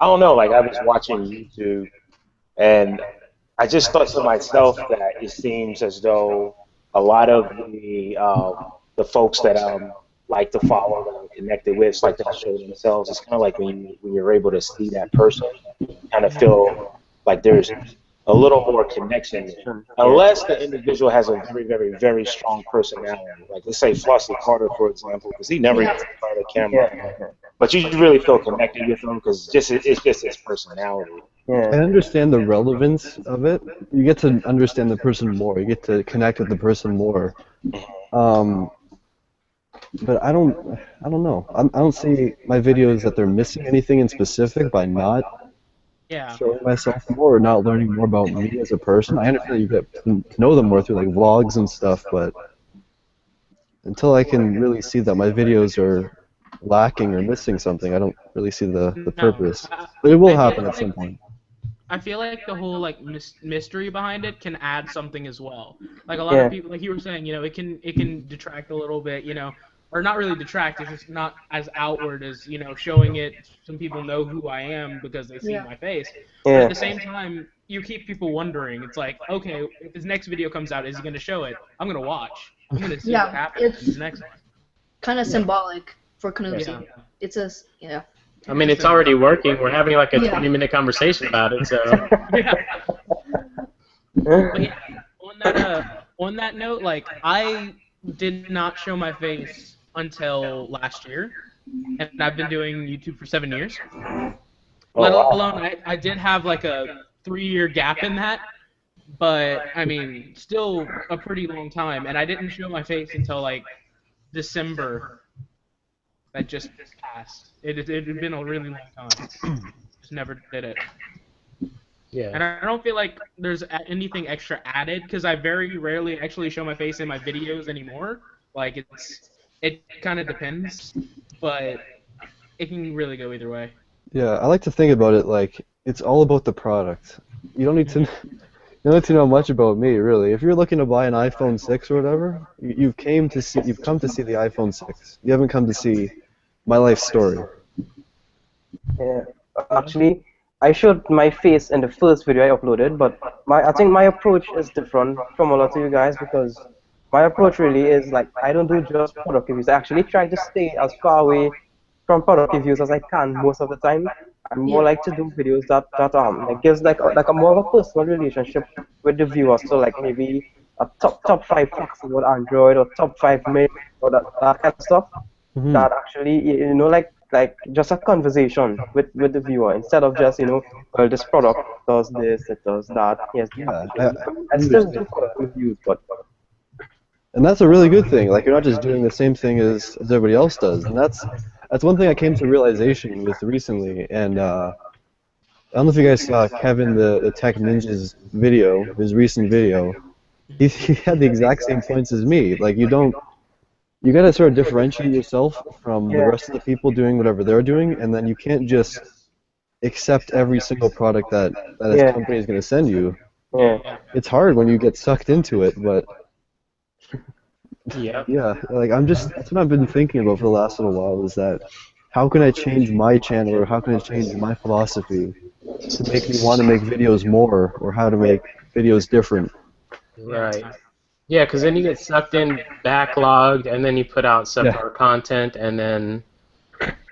I don't know, like I was watching YouTube, and I just thought to myself that it seems as though a lot of the folks that like to follow that I'm connected with, it's like they'll show themselves. It's kind of like when you're able to see that person, kind of feel like there's a little more connection, unless the individual has a very, very, very strong personality. Like let's say Flossie Carter, for example, because he never gets in front of the camera, but you really feel connected with him because it's just his personality. Yeah. I understand the relevance of it. You get to understand the person more. You get to connect with the person more. But I don't know. I don't see my videos that they're missing anything in specific by not Yeah. showing myself more or not learning more about me as a person. I understand you get to know them more through like vlogs and stuff, but until I can really see that my videos are lacking or missing something, I don't really see the purpose. But it will happen at some point. I feel like the whole like mystery behind it can add something as well. Like a lot of people, like you were saying, you know, it can detract a little bit, you know, or not really detract. It's just not as outward as, you know, showing it. Some people know who I am because they see my face. But at the same time, you keep people wondering. It's like, okay, if his next video comes out, is he going to show it? I'm going to watch. I'm going to see what happens in his next one. Kind of symbolic for Canusi. Yeah. It's a I mean, it's already working. We're having like a 20-minute conversation about it, so. Yeah. But yeah, on that note, like I did not show my face until last year, and I've been doing YouTube for 7 years. Let alone, I did have like a 3-year gap in that, but I mean, still a pretty long time, and I didn't show my face until like December. That just passed. It had been a really long time. Just never did it. Yeah. And I don't feel like there's anything extra added because I very rarely actually show my face in my videos anymore. Like it kind of depends, but it can really go either way. Yeah, I like to think about it like it's all about the product. You don't need to know much about me, really. If you're looking to buy an iPhone 6 or whatever, you've come to see the iPhone 6. You haven't come to see my life story. Yeah. Actually, I showed my face in the first video I uploaded, but I think my approach is different from a lot of you guys because my approach really is like I don't do just product reviews. I actually try to stay as far away from product reviews as I can most of the time. I'm more like to do videos that like gives like a more of a personal relationship with the viewer. So like maybe a top 5 packs about Android or top 5 mail or that kind of stuff. Mm-hmm. That actually, you know, like just a conversation with the viewer instead of just, you know, well, this product does this, it does that. Yes, I still do product reviews, but. And that's a really good thing. Like you're not just doing the same thing as everybody else does, and that's one thing I came to realization with recently. And I don't know if you guys saw Kevin the Tech Ninja's video, his recent video. He had the exact same points as me. Like you gotta sort of differentiate yourself from the rest of the people doing whatever they're doing, and then you can't just accept every single product that a company is gonna send you. Yeah. It's hard when you get sucked into it, but. Yeah. Yeah, like that's what I've been thinking about for the last little while is that how can I change my channel or how can I change my philosophy to make me want to make videos more or how to make videos different. Right. Yeah, because then you get sucked in, backlogged, and then you put out subpar content, and then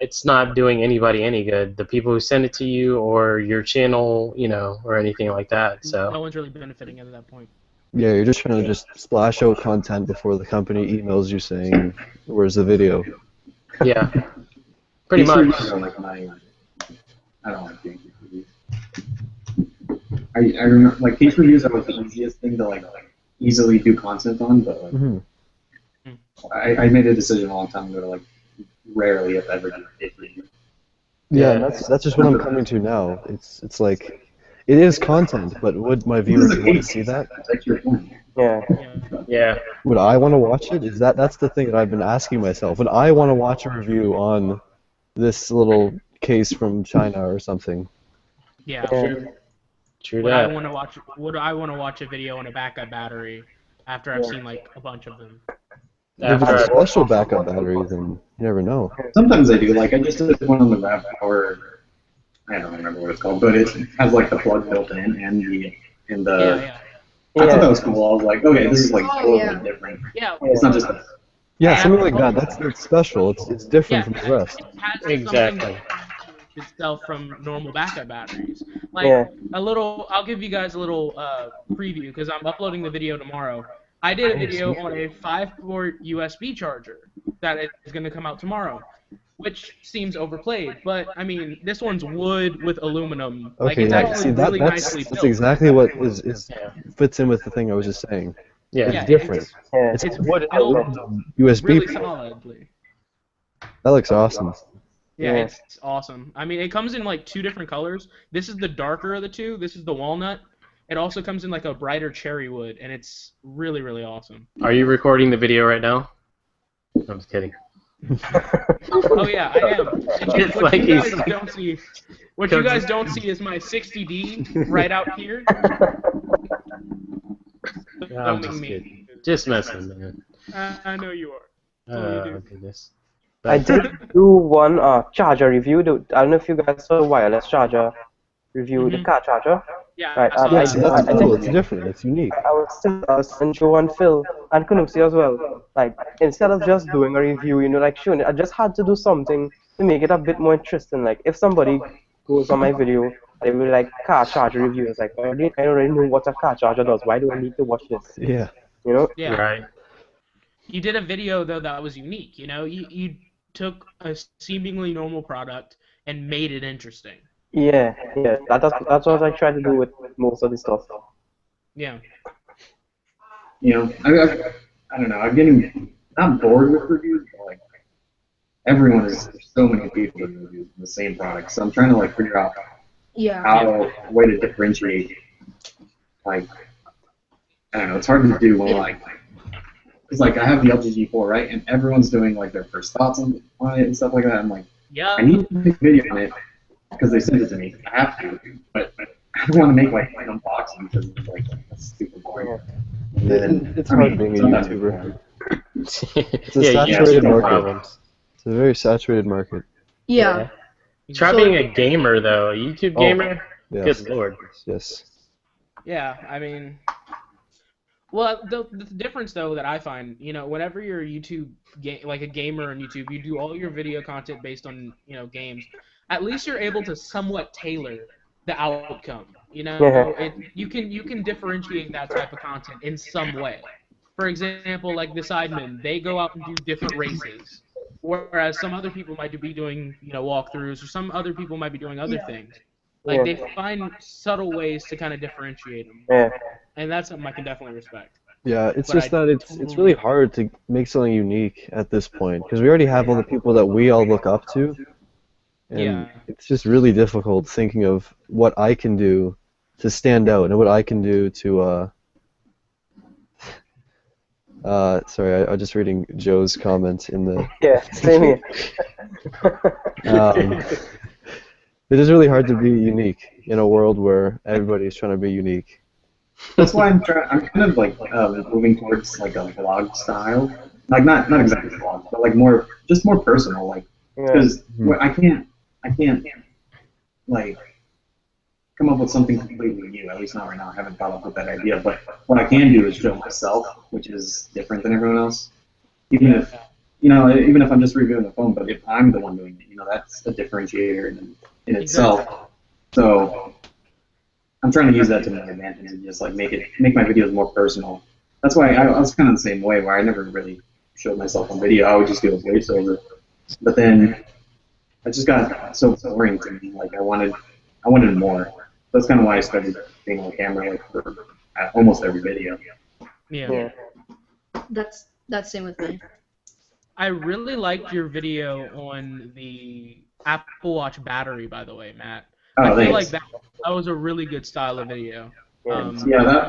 it's not doing anybody any good. The people who send it to you or your channel, you know, or anything like that. So no one's really benefiting at that point. Yeah, you're just trying to just splash out content before the company emails you saying, "Where's the video?" Yeah, pretty much. I don't like doing case reviews. I remember like case reviews are like the easiest thing to like easily do content on, but like, I made a decision a long time ago to like rarely if ever do a case review. Yeah, and that's just what I'm coming to now. It's like. It is content, but would my viewers want to see that? That's your point. Yeah. Yeah. Would I want to watch it? That's the thing that I've been asking myself. Would I want to watch a review on this little case from China or something? Yeah. True Would that. Would I want to watch a video on a backup battery after I've seen like a bunch of them? If it's a special backup battery, then you never know. Sometimes I do. Like I just did one on the RAV4 I don't remember what it's called, but it has like the plug built in and the Yeah. I thought that was cool. I was like, okay, this is like totally different. Yeah. It's not just a Yeah, something like that. That's special. It's different from the rest. It has Exactly. something that itself from normal backup batteries. Like a little, I'll give you guys a little preview because I'm uploading the video tomorrow. I did a video on a 5-port USB charger that is going to come out tomorrow, which seems overplayed. But I mean, this one's wood with aluminum. Like, Okay, it's yeah. actually See, really that's nicely built. exactly what is fits in with the thing I was just saying. Yeah. Yeah, It's different. Yeah. It's It's wood and built aluminum USB. really port. solidly. That looks awesome. Yeah, Yeah. it's awesome. I mean, it comes in like 2 different colors. This is the darker of the 2. This is the walnut. It also comes in like a brighter cherry wood, and it's really, really awesome. Are you recording the video right now? I'm just kidding. Oh yeah, I am. It's What like you he's- guys don't see, what you guys don't see is my 60D right out here. I'm Filming just me. kidding. Just messing, man. I know you are. Oh, you do. Goodness. I did do one charger review. I don't know if you guys saw the wireless charger review, the car charger. Yeah, Right, I saw yeah, that. So that's I cool. think- It's different. It's unique. I was telling Joe and Phil and Kanuxi as well. Like, instead of just doing a review, like showing it, I just had to do something to make it a bit more interesting. Like, if somebody goes on my video, they will like car charger review. It's like, I already know what a car charger does. Why do I need to watch this? Yeah. You know? Yeah. Right. You did a video though that was unique. You took a seemingly normal product and made it interesting. Yeah. That's what I try to do with most of the stuff. Yeah. you know, I don't know. I'm getting not bored with reviews, but like everyone is there's so many people doing reviews of the same product. So I'm trying to like figure out Yeah. how a way to differentiate. Like I don't know. It's hard to do when like because like I have the LG G4 right, and everyone's doing like their first thoughts on it and stuff like that. I'm like, Yeah. I need to make a video on it because they sent it to me. I have to, but I don't want to make like an unboxing because it's like that's super boring. And then, It's I hard mean, being a sometimes YouTuber. It's a saturated market. It's a very saturated market. Yeah. Try So- being a gamer though. A YouTube Oh. gamer. Yes. Good lord. Yes. Yeah, I mean, well, the difference though that I find, whenever you're a YouTube like a gamer on YouTube, you do all your video content based on games. At least you're able to somewhat tailor the outcome. You can differentiate that type of content in some way. For example, like the Sidemen, they go out and do different races, whereas some other people might be doing walkthroughs, or some other people might be doing other things. Like they find subtle ways to kind of differentiate them, Yeah. and that's something I can definitely respect. Yeah, it's But just I that it's really hard to make something unique at this point because we already have all the people that we all look up to, and Yeah. it's just really difficult thinking of what I can do to stand out and what I can do to. Sorry, I was just reading Joe's comment in the. Yeah. Same here. It is really hard to be unique in a world where everybody's trying to be unique. That's why I'm kind of like moving towards like a vlog style, like not exactly vlog, but like more personal, like Yeah. because I can't like come up with something completely new. At least not right now. I haven't thought up with that idea. But what I can do is show myself, which is different than everyone else. Even if I'm just reviewing the phone, but if I'm the one doing it, that's a differentiator in itself. So I'm trying to use that to my advantage and just like make my videos more personal. That's why I was kind of the same way where I never really showed myself on video. I would just do a voiceover. But then it just got so boring to me. Like I wanted more. That's kind of why I started being on camera like for almost every video. Yeah. That's same with me. I really liked your video on the Apple Watch battery, by the way, Matt. Oh, I feel thanks. like that was a really good style of video. Yeah, you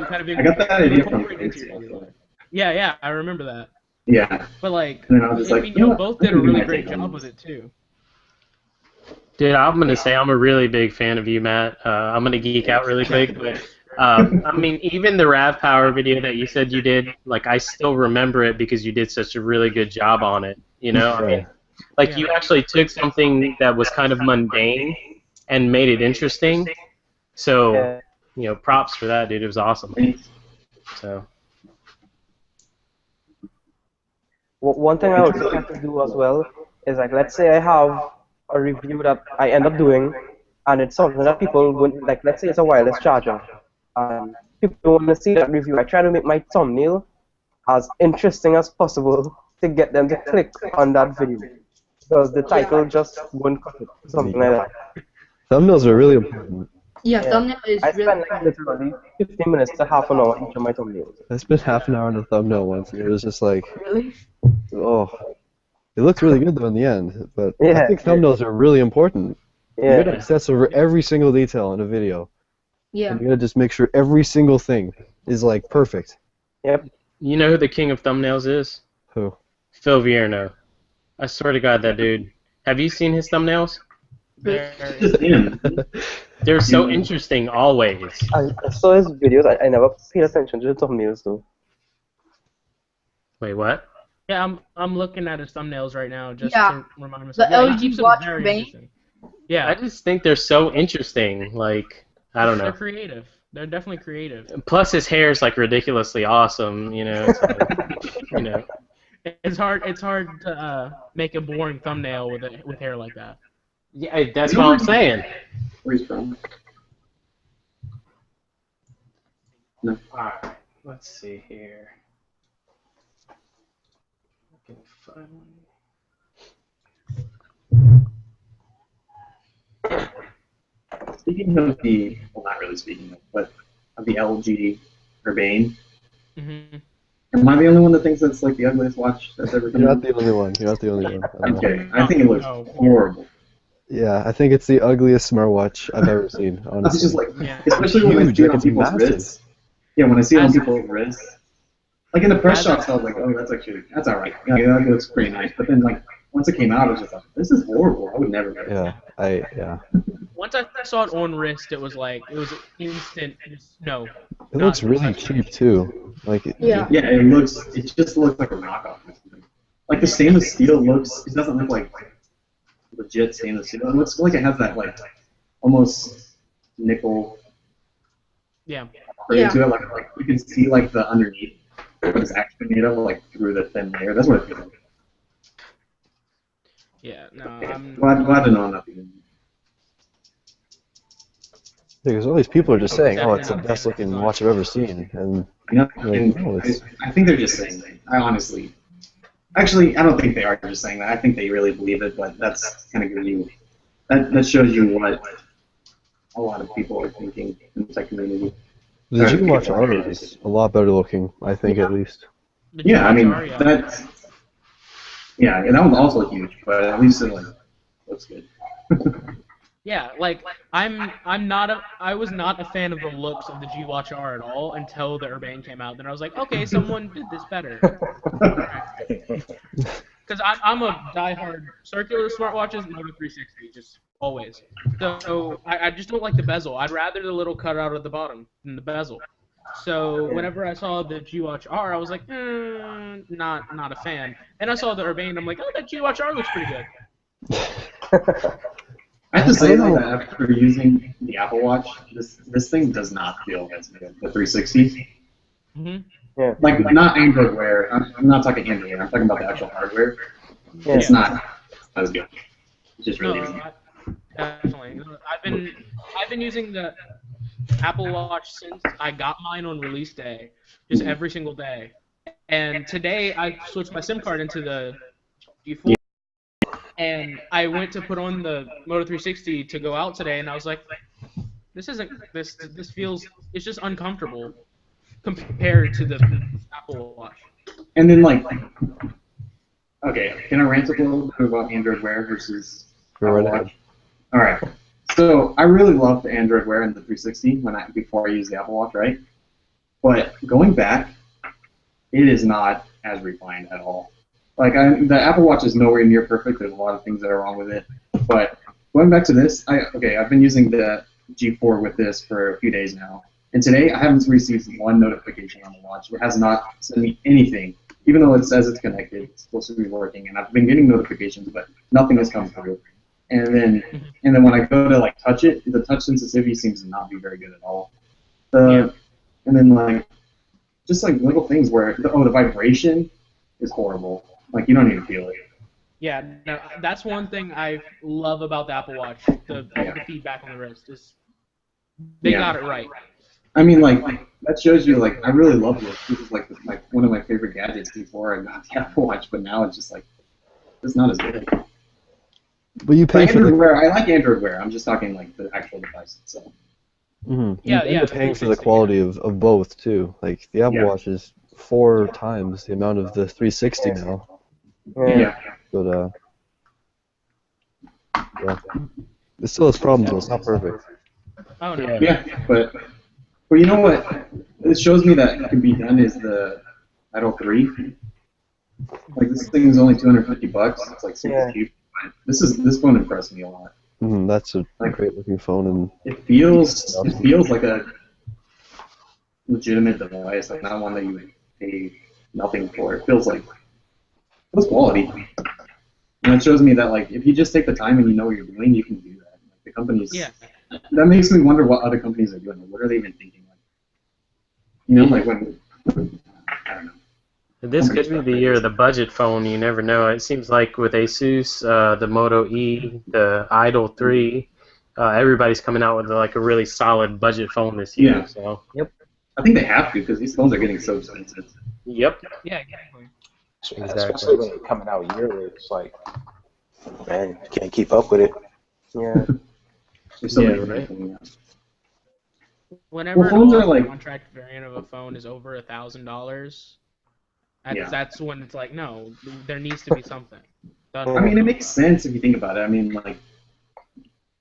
kind of I got that idea from incorporate into your Facebook. video. Yeah, I remember that. Yeah. But like, And then I was just I like, mean, you know you what? both I did a can do really my great take on job with this. it too. Dude, I'm gonna say I'm a really big fan of you, Matt. I'm gonna geek out really quick, but I mean, even the Rav Power video that you said you did, like I still remember it because you did such a really good job on it. I mean, like you actually took something that was kind of mundane and made it interesting. So, Yeah. you know, props for that, dude. It was awesome. So. One thing I also have to do as well is like, let's say I have a review that I end up doing, and it's something that people wouldn't like. Let's say it's a wireless charger, and people don't want to see that review. I try to make my thumbnail as interesting as possible to get them to click on that video, because the title just won't cut it. Something like that. Thumbnails are really important. Yeah, thumbnail is I really spend like literally 15 minutes to half an hour on each of my thumbnails. I spent half an hour on a thumbnail once, and it was just like, really. oh, it looked really good though in the end. But Yeah. I think thumbnails are really important. You Yeah. gotta obsess over every single detail in a video. Yeah. And you gotta just make sure every single thing is like perfect. Yep. You know who the king of thumbnails is? Who? Phil Vierno. I swear to God, that dude. Have you seen his thumbnails? Just him. They're so interesting always. I saw his videos. I never paid attention to the thumbnails though. Wait, what? Yeah, I'm looking at his thumbnails right now just Yeah. to remind myself. The Yeah, he LG keeps them Watch very Bang? interesting. Yeah, I just think they're so interesting. Like, I don't They're know. creative. They're definitely creative. Plus, his hair is like ridiculously awesome. You know. It's like, you know. It's hard to make a boring thumbnail with hair like that. Yeah, that's what I'm saying. Where he's from? No. Alright, let's see here. I can find Speaking of the, well, not really speaking of, but of the LG Urbane, Mm-hmm. am I the only one that thinks that's like the ugliest watch that's ever come You're out? not the only one. You're not the only one. I don't know. Okay, I think it looks No. horrible. Yeah, I think it's the ugliest smartwatch I've ever seen, It's honestly. just like, Yeah. especially when I Huge, see it like on it's people's massive. wrists. Yeah, when I see it on As- people's wrists. Like in the press As- shots, I was like, oh, that's alright. Yeah, that looks pretty nice. But then, like, once it came out, I was just like, this is horrible. I would never get it. Yeah. Once I saw it on wrist, it was instant. Just no. It looks really cheap too. Like, Yeah. Yeah, it just looks like a knockoff. Like the stainless steel it doesn't look like legit stainless steel. It looks like it has that like almost nickel Yeah. grade to it. Like you can see like the underneath, what it's actually made of, like through the thin layer. That's what it feels like. Yeah. No. I'm. Glad to know nothing. because all these people are just saying, "Oh, it's the best looking watch I've ever seen," and I think they're just saying that. I honestly, actually, I don't think they are just saying that. I think they really believe it, but that's kind of giving you, that shows you what a lot of people are thinking in the tech community. the G Watch R is a lot better looking, I think, at least. The Yeah, I mean, GHR, yeah. that was also huge, but at least it looks good. Yeah, like I was not a fan of the looks of the G Watch R at all until the Urbane came out. Then I was like, okay, someone did this better. Because I'm a diehard circular smartwatches, Moto 360, just always. So I just don't like the bezel. I'd rather the little cutout at the bottom than the bezel. So whenever I saw the G Watch R, I was like, not a fan. Then I saw the Urbane, I'm like, oh, that G Watch R looks pretty good. I have to say though that after using the Apple Watch, this thing does not feel as good. The 360, Mm-hmm. like not Android Wear. I'm not talking Android Wear. I'm talking about the actual hardware. It's not as good. It's just really easy. Definitely. I've been using the Apple Watch since I got mine on release day, just every single day. And today I switched my SIM card into the G4, and I went to put on the Moto 360 to go out today, and I was like, this feels, it's just uncomfortable compared to the Apple Watch. And then okay, can I rant a little bit about Android Wear versus Go Apple right ahead. Watch? All right. So I really love the Android Wear and the 360 before I used the Apple Watch, right? But going back, it is not as refined at all. Like the Apple Watch is nowhere near perfect. There's a lot of things that are wrong with it. But going back to this, I've been using the G4 with this for a few days now, and today I haven't received one notification on the watch. It has not sent me anything, even though it says it's connected. It's supposed to be working, and I've been getting notifications, but nothing has come through. and then when I go to like touch it, the touch sensitivity seems to not be very good at all. And then like just like little things where the vibration is horrible. Like you don't even feel it. Yeah, no, that's one thing I love about the Apple Watch. All the feedback on the wrist is they got it right. I mean, like that shows you like I really love this. This is like one of my favorite gadgets before I got the Apple Watch, but now it's just like it's not as good. But you pay Like for Android the Wear. I like Android Wear. I'm just talking like the actual device itself. you're paying for the quality of both too. Like the Apple Watch is 4 times the amount of the 360 now. Yeah. But it still has problems though. It's not perfect. Oh no. Yeah, but you know what? It shows me that it can be done is the Idol 3. Like this thing is only $250. It's like super cheap. This phone impressed me a lot. That's a great looking phone, and it feels like a legitimate device, like not one that you would pay nothing for. It feels quality. And it shows me that like if you just take the time and you know what you're doing, you can do that. Like the companies. Yeah. That makes me wonder what other companies are doing. What are they even thinking? Like, you know, like when I don't know. This could be the year of the budget phone. You never know. It seems like with Asus, the Moto E, the Idol 3, everybody's coming out with like a really solid budget phone this year. Yeah. So. Yep. I think they have to because these phones are getting so expensive. Yep. Yeah, exactly. Especially when they're coming out yearly, it's like, man, you can't keep up with it. Yeah. There's so many right. coming out. Whenever phones are an like contract variant of a phone is over $1,000, that's when it's like, no, there needs to be something. I mean, it makes sense if you think about it. I mean, like,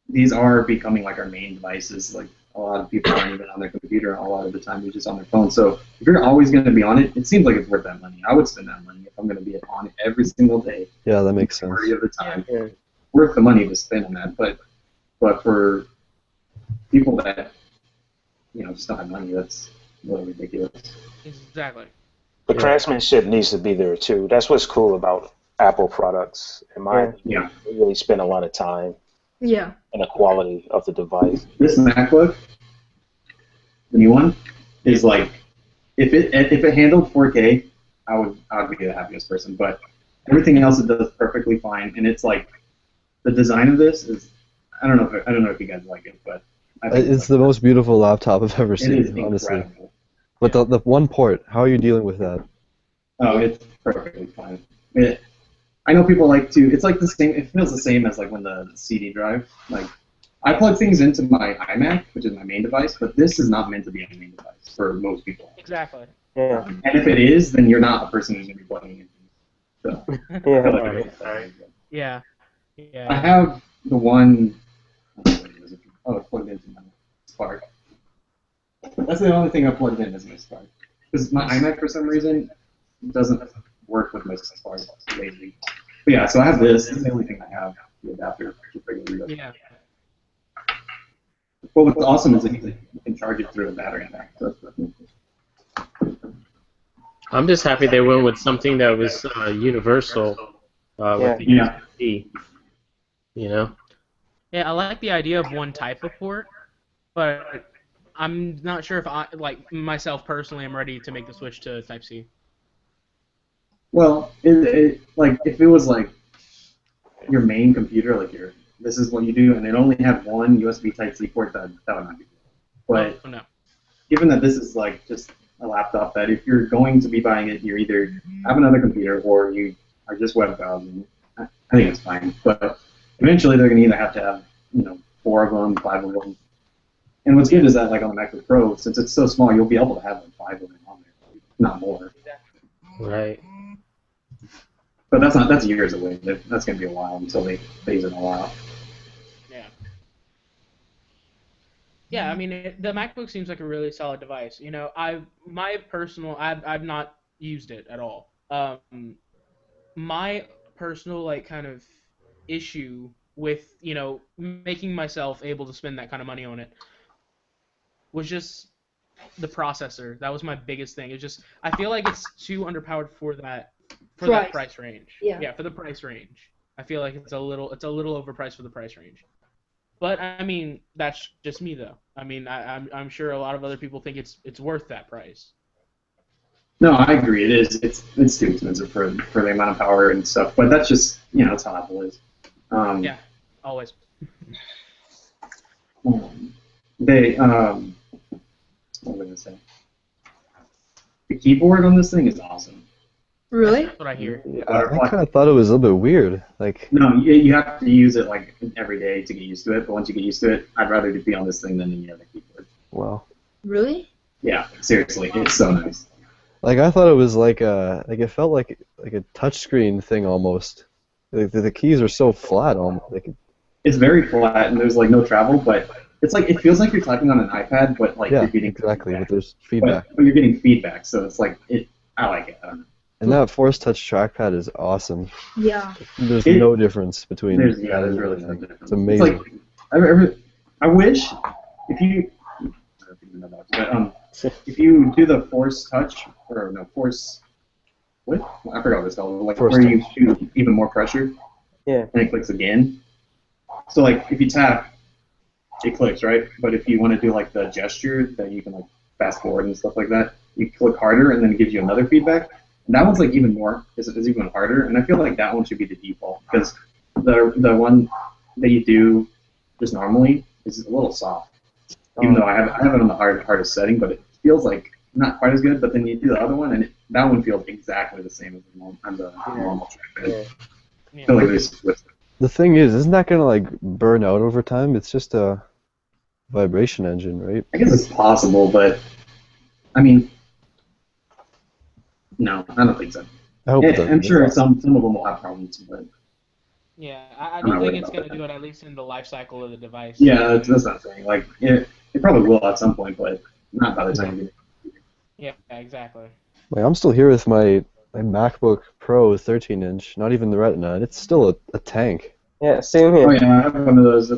these are becoming like our main devices. Like, a lot of people aren't even on their computer a lot of the time. They're just on their phone. So if you're always going to be on it, it seems like it's worth that money. I would spend that money if I'm going to be on it every single day. Yeah, that makes sense. Majority of the time, worth the money to spend on that. But for people that just don't have money, that's really ridiculous. Exactly. The craftsmanship needs to be there too. That's what's cool about Apple products, in my opinion. They really spend a lot of time. Yeah. And the quality of the device. This MacBook, the new one, is like if it handled 4K, I would be the happiest person. But everything else it does perfectly fine, and it's like the design of this is I don't know if you guys like it, but I think it's the most beautiful laptop I've ever seen, honestly. Incredible. But the one port, how are you dealing with that? Oh, it's perfectly fine. I know people like to. It's like the same. It feels the same as like when the CD drive. Like I plug things into my iMac, which is my main device, but this is not meant to be a main device for most people. Exactly. Yeah. And if it is, then you're not a person who's going to be plugging it in. So, Yeah. I have the one. Oh, it's plugged into my Spark. That's the only thing I plugged in is my Spark. Because my iMac, for some reason, doesn't work with my Spark lately. But yeah, so I have this. This is the only thing I have, the adapter. Yeah. But what's awesome is that you can charge it through a battery pack. So I'm just happy they went with something that was universal with the USB. You know? Yeah, I like the idea of one type of port, but I'm not sure if I, like myself personally, am ready to make the switch to Type-C. Well, like if it was like your main computer, like this is what you do, and it only had one USB Type-C port, that would not be good. But given that this is like just a laptop, that if you're going to be buying it, you either have another computer or you are just web browsing. I think it's fine. But eventually, they're going to either have to have 4 of them, 5 of them. And what's good is that like on the MacBook Pro, since it's so small, you'll be able to have like 5 of them on there, not more. Right. But that's years away. That's going to be a while until they phase it all out. Yeah, I mean, the MacBook seems like a really solid device. I've not used it at all. My personal like kind of issue with making myself able to spend that kind of money on it was just the processor. That was my biggest thing. It's just I feel like it's too underpowered for that price range. Yeah. For the price range. I feel like it's a little overpriced for the price range. But I mean, that's just me though. I mean, I'm sure a lot of other people think it's worth that price. No, I agree. It is. It's too expensive for the amount of power and stuff. But that's just that's how Apple is. Yeah, always. They what was I gonna say? The keyboard on this thing is awesome. Really? That's what I hear. Yeah, I kind of thought it was a little bit weird. Like, No, you have to use it like every day to get used to it. But once you get used to it, I'd rather be on this thing than any other keyboard. wow. Really? Yeah, seriously, it's so nice. Like I thought it was like it felt like a touchscreen thing almost. Like the keys are so flat almost. Like, It's very flat and there's like no travel, but it's like it feels like you're typing on an iPad, but like yeah, you're getting exactly. feedback. But there's feedback. But you're getting feedback, so it's like I like it. I don't know. And that Force Touch trackpad is awesome. Yeah. There's no difference between. There's really no difference. It's amazing. It's like I wish if you I don't even know that, but if you do the Force Touch or no Force what I forgot what it's called, like Force where Touch. you shoot even more pressure. Yeah. And it clicks again. So like if you tap, it clicks, right? But if you want to do like the gesture that you can like fast forward and stuff like that, you click harder and then it gives you another feedback. And that one's like even more, is even harder. And I feel like that one should be the default because the one that you do just normally is a little soft. Even though I have it on the hardest setting, but it feels like not quite as good. But then you do the other one and that one feels exactly the same as the normal trackpad. Yeah. I feel like they switched it. The thing is, isn't that gonna like burn out over time? It's just a vibration engine, right? I guess it's possible, but I mean, no, I don't think so. I hope it I'm doesn't. sure some of them will have problems, but Yeah, I I'm not don't think worried it's about gonna do it at least in the life cycle of the device. yeah, that's what I'm saying. Like, it probably will at some point, but not by the time you get Yeah, exactly. Like I'm still here with my MacBook Pro 13-inch, not even the Retina, and it's still a tank. Yeah, same here. Oh yeah, I have one of those.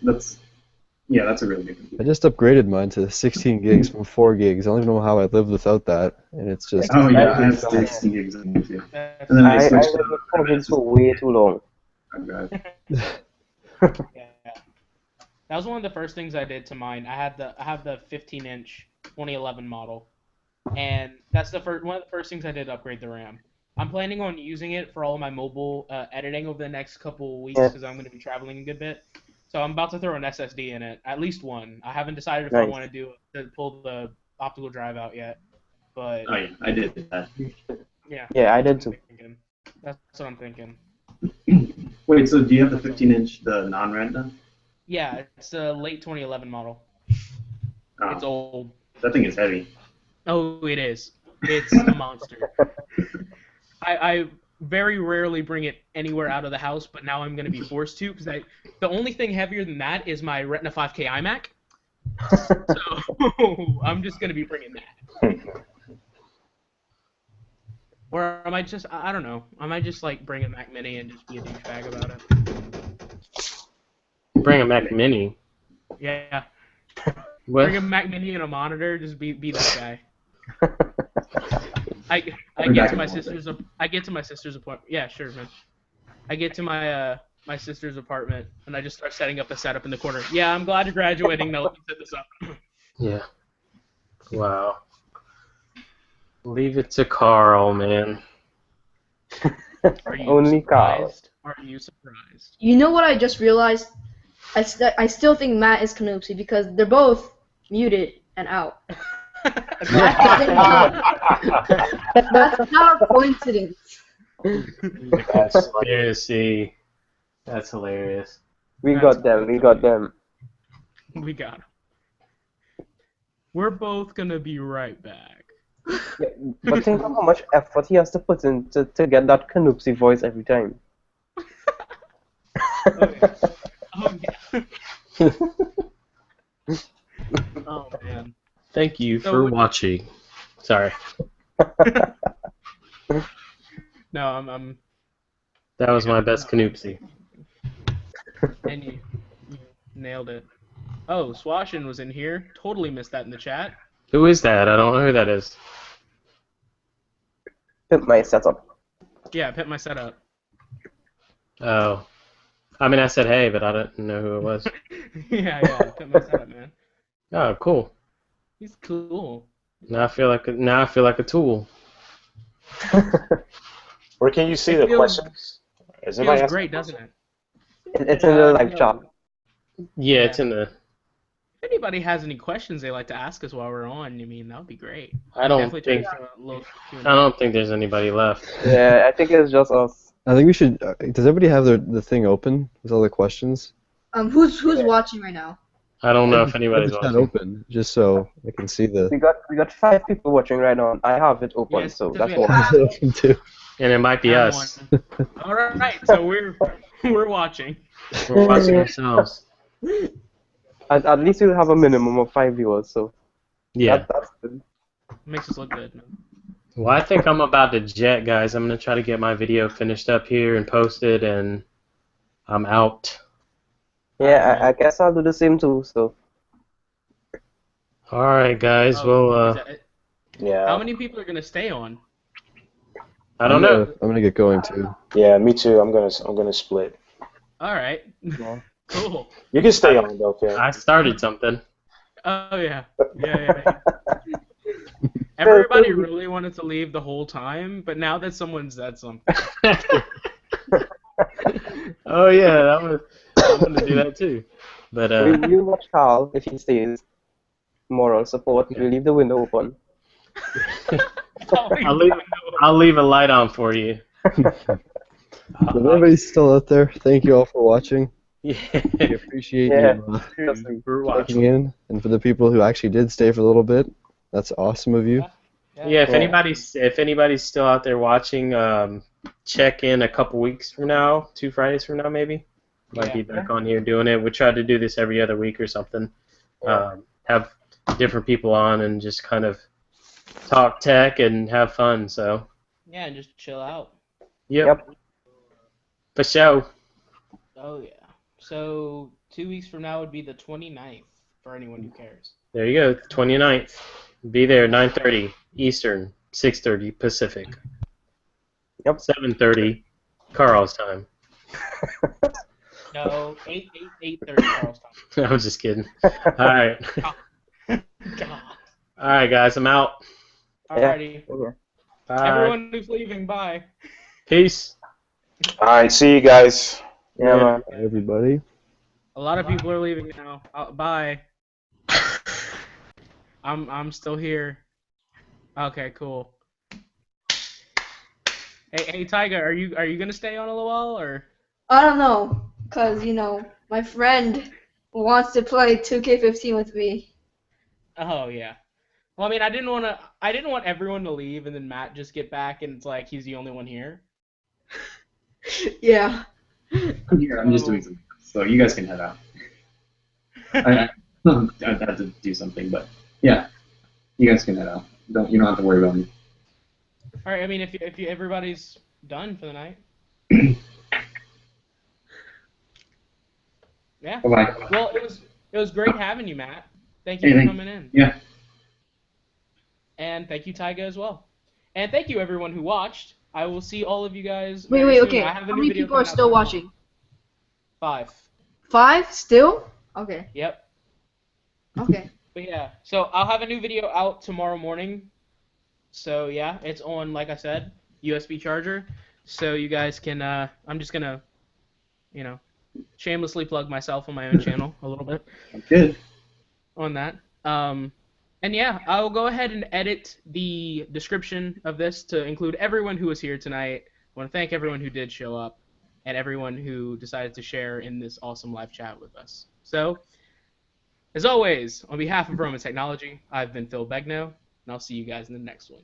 That's a really good I computer. just upgraded mine to 16 gigs from 4 gigs. I don't even know how I lived without that, and it's just. Oh yeah, I have 16 gigs on it too. That's, And then I switched lived to with COVID for way too long. oh, God. yeah. That was one of the first things I did to mine. I have the 15-inch 2011 model, and that's one of the first things I did to upgrade the RAM. I'm planning on using it for all of my mobile editing over the next couple weeks because I'm going to be traveling a good bit. So I'm about to throw an SSD in it, at least one. I haven't decided if I Nice. want to pull the optical drive out yet, but Oh yeah, I did that. yeah. Yeah, I did too. That's what I'm thinking. Wait, so do you have the 15-inch, the non-Retina? Yeah, it's a late 2011 model. Oh, It's old. that thing is heavy. Oh, it is. It's a monster. I very rarely bring it anywhere out of the house, but now I'm going to be forced to because the only thing heavier than that is my Retina 5K iMac. So I'm just going to be bringing that. Or I might just, I don't know, I might just like bring a Mac Mini and just be a douchebag about it. Bring a Mac Mini. Yeah. What? Bring a Mac Mini and a monitor, just be that guy. I Bring get back to a my monitor. sister's apartment. Yeah, sure, man. I get to my my sister's apartment and I just start setting up the setup in the corner. Yeah, I'm glad you're graduating. Now let me set this up. Yeah. Wow. Leave it to Carl, man. Are you Only Carl. surprised? Are you surprised? You know what I just realized? I still think Matt is Canoopsy because they're both muted and out. That's not a coincidence. Conspiracy. That's hilarious. We got them. We got 'em. We're both gonna be right back. Yeah, but think of how much effort he has to put in to get that Canoopsy voice every time. Oh yeah. Oh man. Thank you So for what- watching. Sorry. No, I'm That was my best Canoopsy. and you nailed it. Oh, Swashin was in here. Totally missed that in the chat. Who is that? I don't know who that is. Pimp my setup. Yeah, I pimp my setup. Oh. I mean, I said hey, but I didn't know who it was. Yeah. Couldn't mess that up, man. Oh, cool. He's cool. Now I feel like a tool. Where can you see It the feels- questions? Is anybody Feels asking great, doesn't it? It's in the live no. chat. Yeah, it's in the. If anybody has any questions they like to ask us while we're on, I mean, that would be great. I don't Definitely try think. to throw a little Q&A. I don't think there's anybody left. Yeah, I think it's just us. I think we should. Does everybody have the thing open with all the questions? Who's watching right now? I don't know if Have anybody's the chat watching. open, just so I can see the. We got 5 people watching right now. I have it open, Yes, so yes, that's we all. have. open too. And it might be Have us. one. All right, so we're watching. We're watching ourselves. At least we'll have a minimum of 5 viewers, so Yeah. that's good. Makes us look good. Man. Well, I think I'm about to jet, guys. I'm gonna try to get my video finished up here and posted, and I'm out. Yeah, I guess I'll do the same too. So All right, guys. Oh, Well, is that it? Yeah. How many people are gonna stay on? I don't know. I'm gonna get going too. Yeah, me too. I'm gonna split. All right. Cool. You can stay on though, Ken. I started something. Oh yeah. Yeah. Everybody really wanted to leave the whole time, but now that someone said something, Oh yeah, I'm gonna do that too. But we'll watch Carl if he stays. Moral support. We'll leave the window open. I'll leave a light on for you. If everybody's still out there, thank you all for watching. Yeah. We appreciate Yeah. you Seriously. We're checking watching. in, and for the people who actually did stay for a little bit, that's awesome of you. Yeah, if anybody's still out there watching, check in a couple weeks from now, 2 Fridays from now maybe. Might be back on here doing it. We try to do this every other week or something. Have different people on and just kind of talk tech and have fun. So. yeah, and just chill out. Yep. For sure. Oh yeah. So 2 weeks from now would be the 29th for anyone who cares. There you go. 29th. Be there 9:30 Eastern, 6:30 Pacific. Yep. 7:30 Carl's time. No, 8:30 Carl's time. I'm just kidding. All right. God. All right, guys. I'm out. Alrighty. Okay. Bye. Everyone who's leaving, bye. Peace. All right, see you guys. Yeah, man. Everybody. A lot of people are leaving now. Bye. I'm still here. Okay, cool. Hey, Tyga, are you gonna stay on a little while or? I don't know, cause my friend wants to play 2K15 with me. Oh yeah. Well, I mean, I didn't want everyone to leave and then Matt just get back and it's like he's the only one here. Yeah. I'm here. I'm just doing something. So you guys can head out. I had to do something, but yeah, you guys can head out. You don't have to worry about me. All right. I mean, if everybody's done for the night. Yeah. Bye-bye. Well, it was great having you, Matt. Thank you for coming in. Yeah. And thank you, Tyga, as well. And thank you, everyone who watched. I will see all of you guys. Wait, very soon. okay. I have a How new many video people are coming out still tomorrow. watching? 5. 5 still? Okay. Yep. Okay. But yeah, so I'll have a new video out tomorrow morning. So yeah, it's on, like I said, USB charger. So you guys can, I'm just gonna, shamelessly plug myself on my own channel a little bit Good. on that. And yeah, I'll go ahead and edit the description of this to include everyone who was here tonight. I want to thank everyone who did show up and everyone who decided to share in this awesome live chat with us. So, as always, on behalf of Roman Technology, I've been Phil Begno, and I'll see you guys in the next one.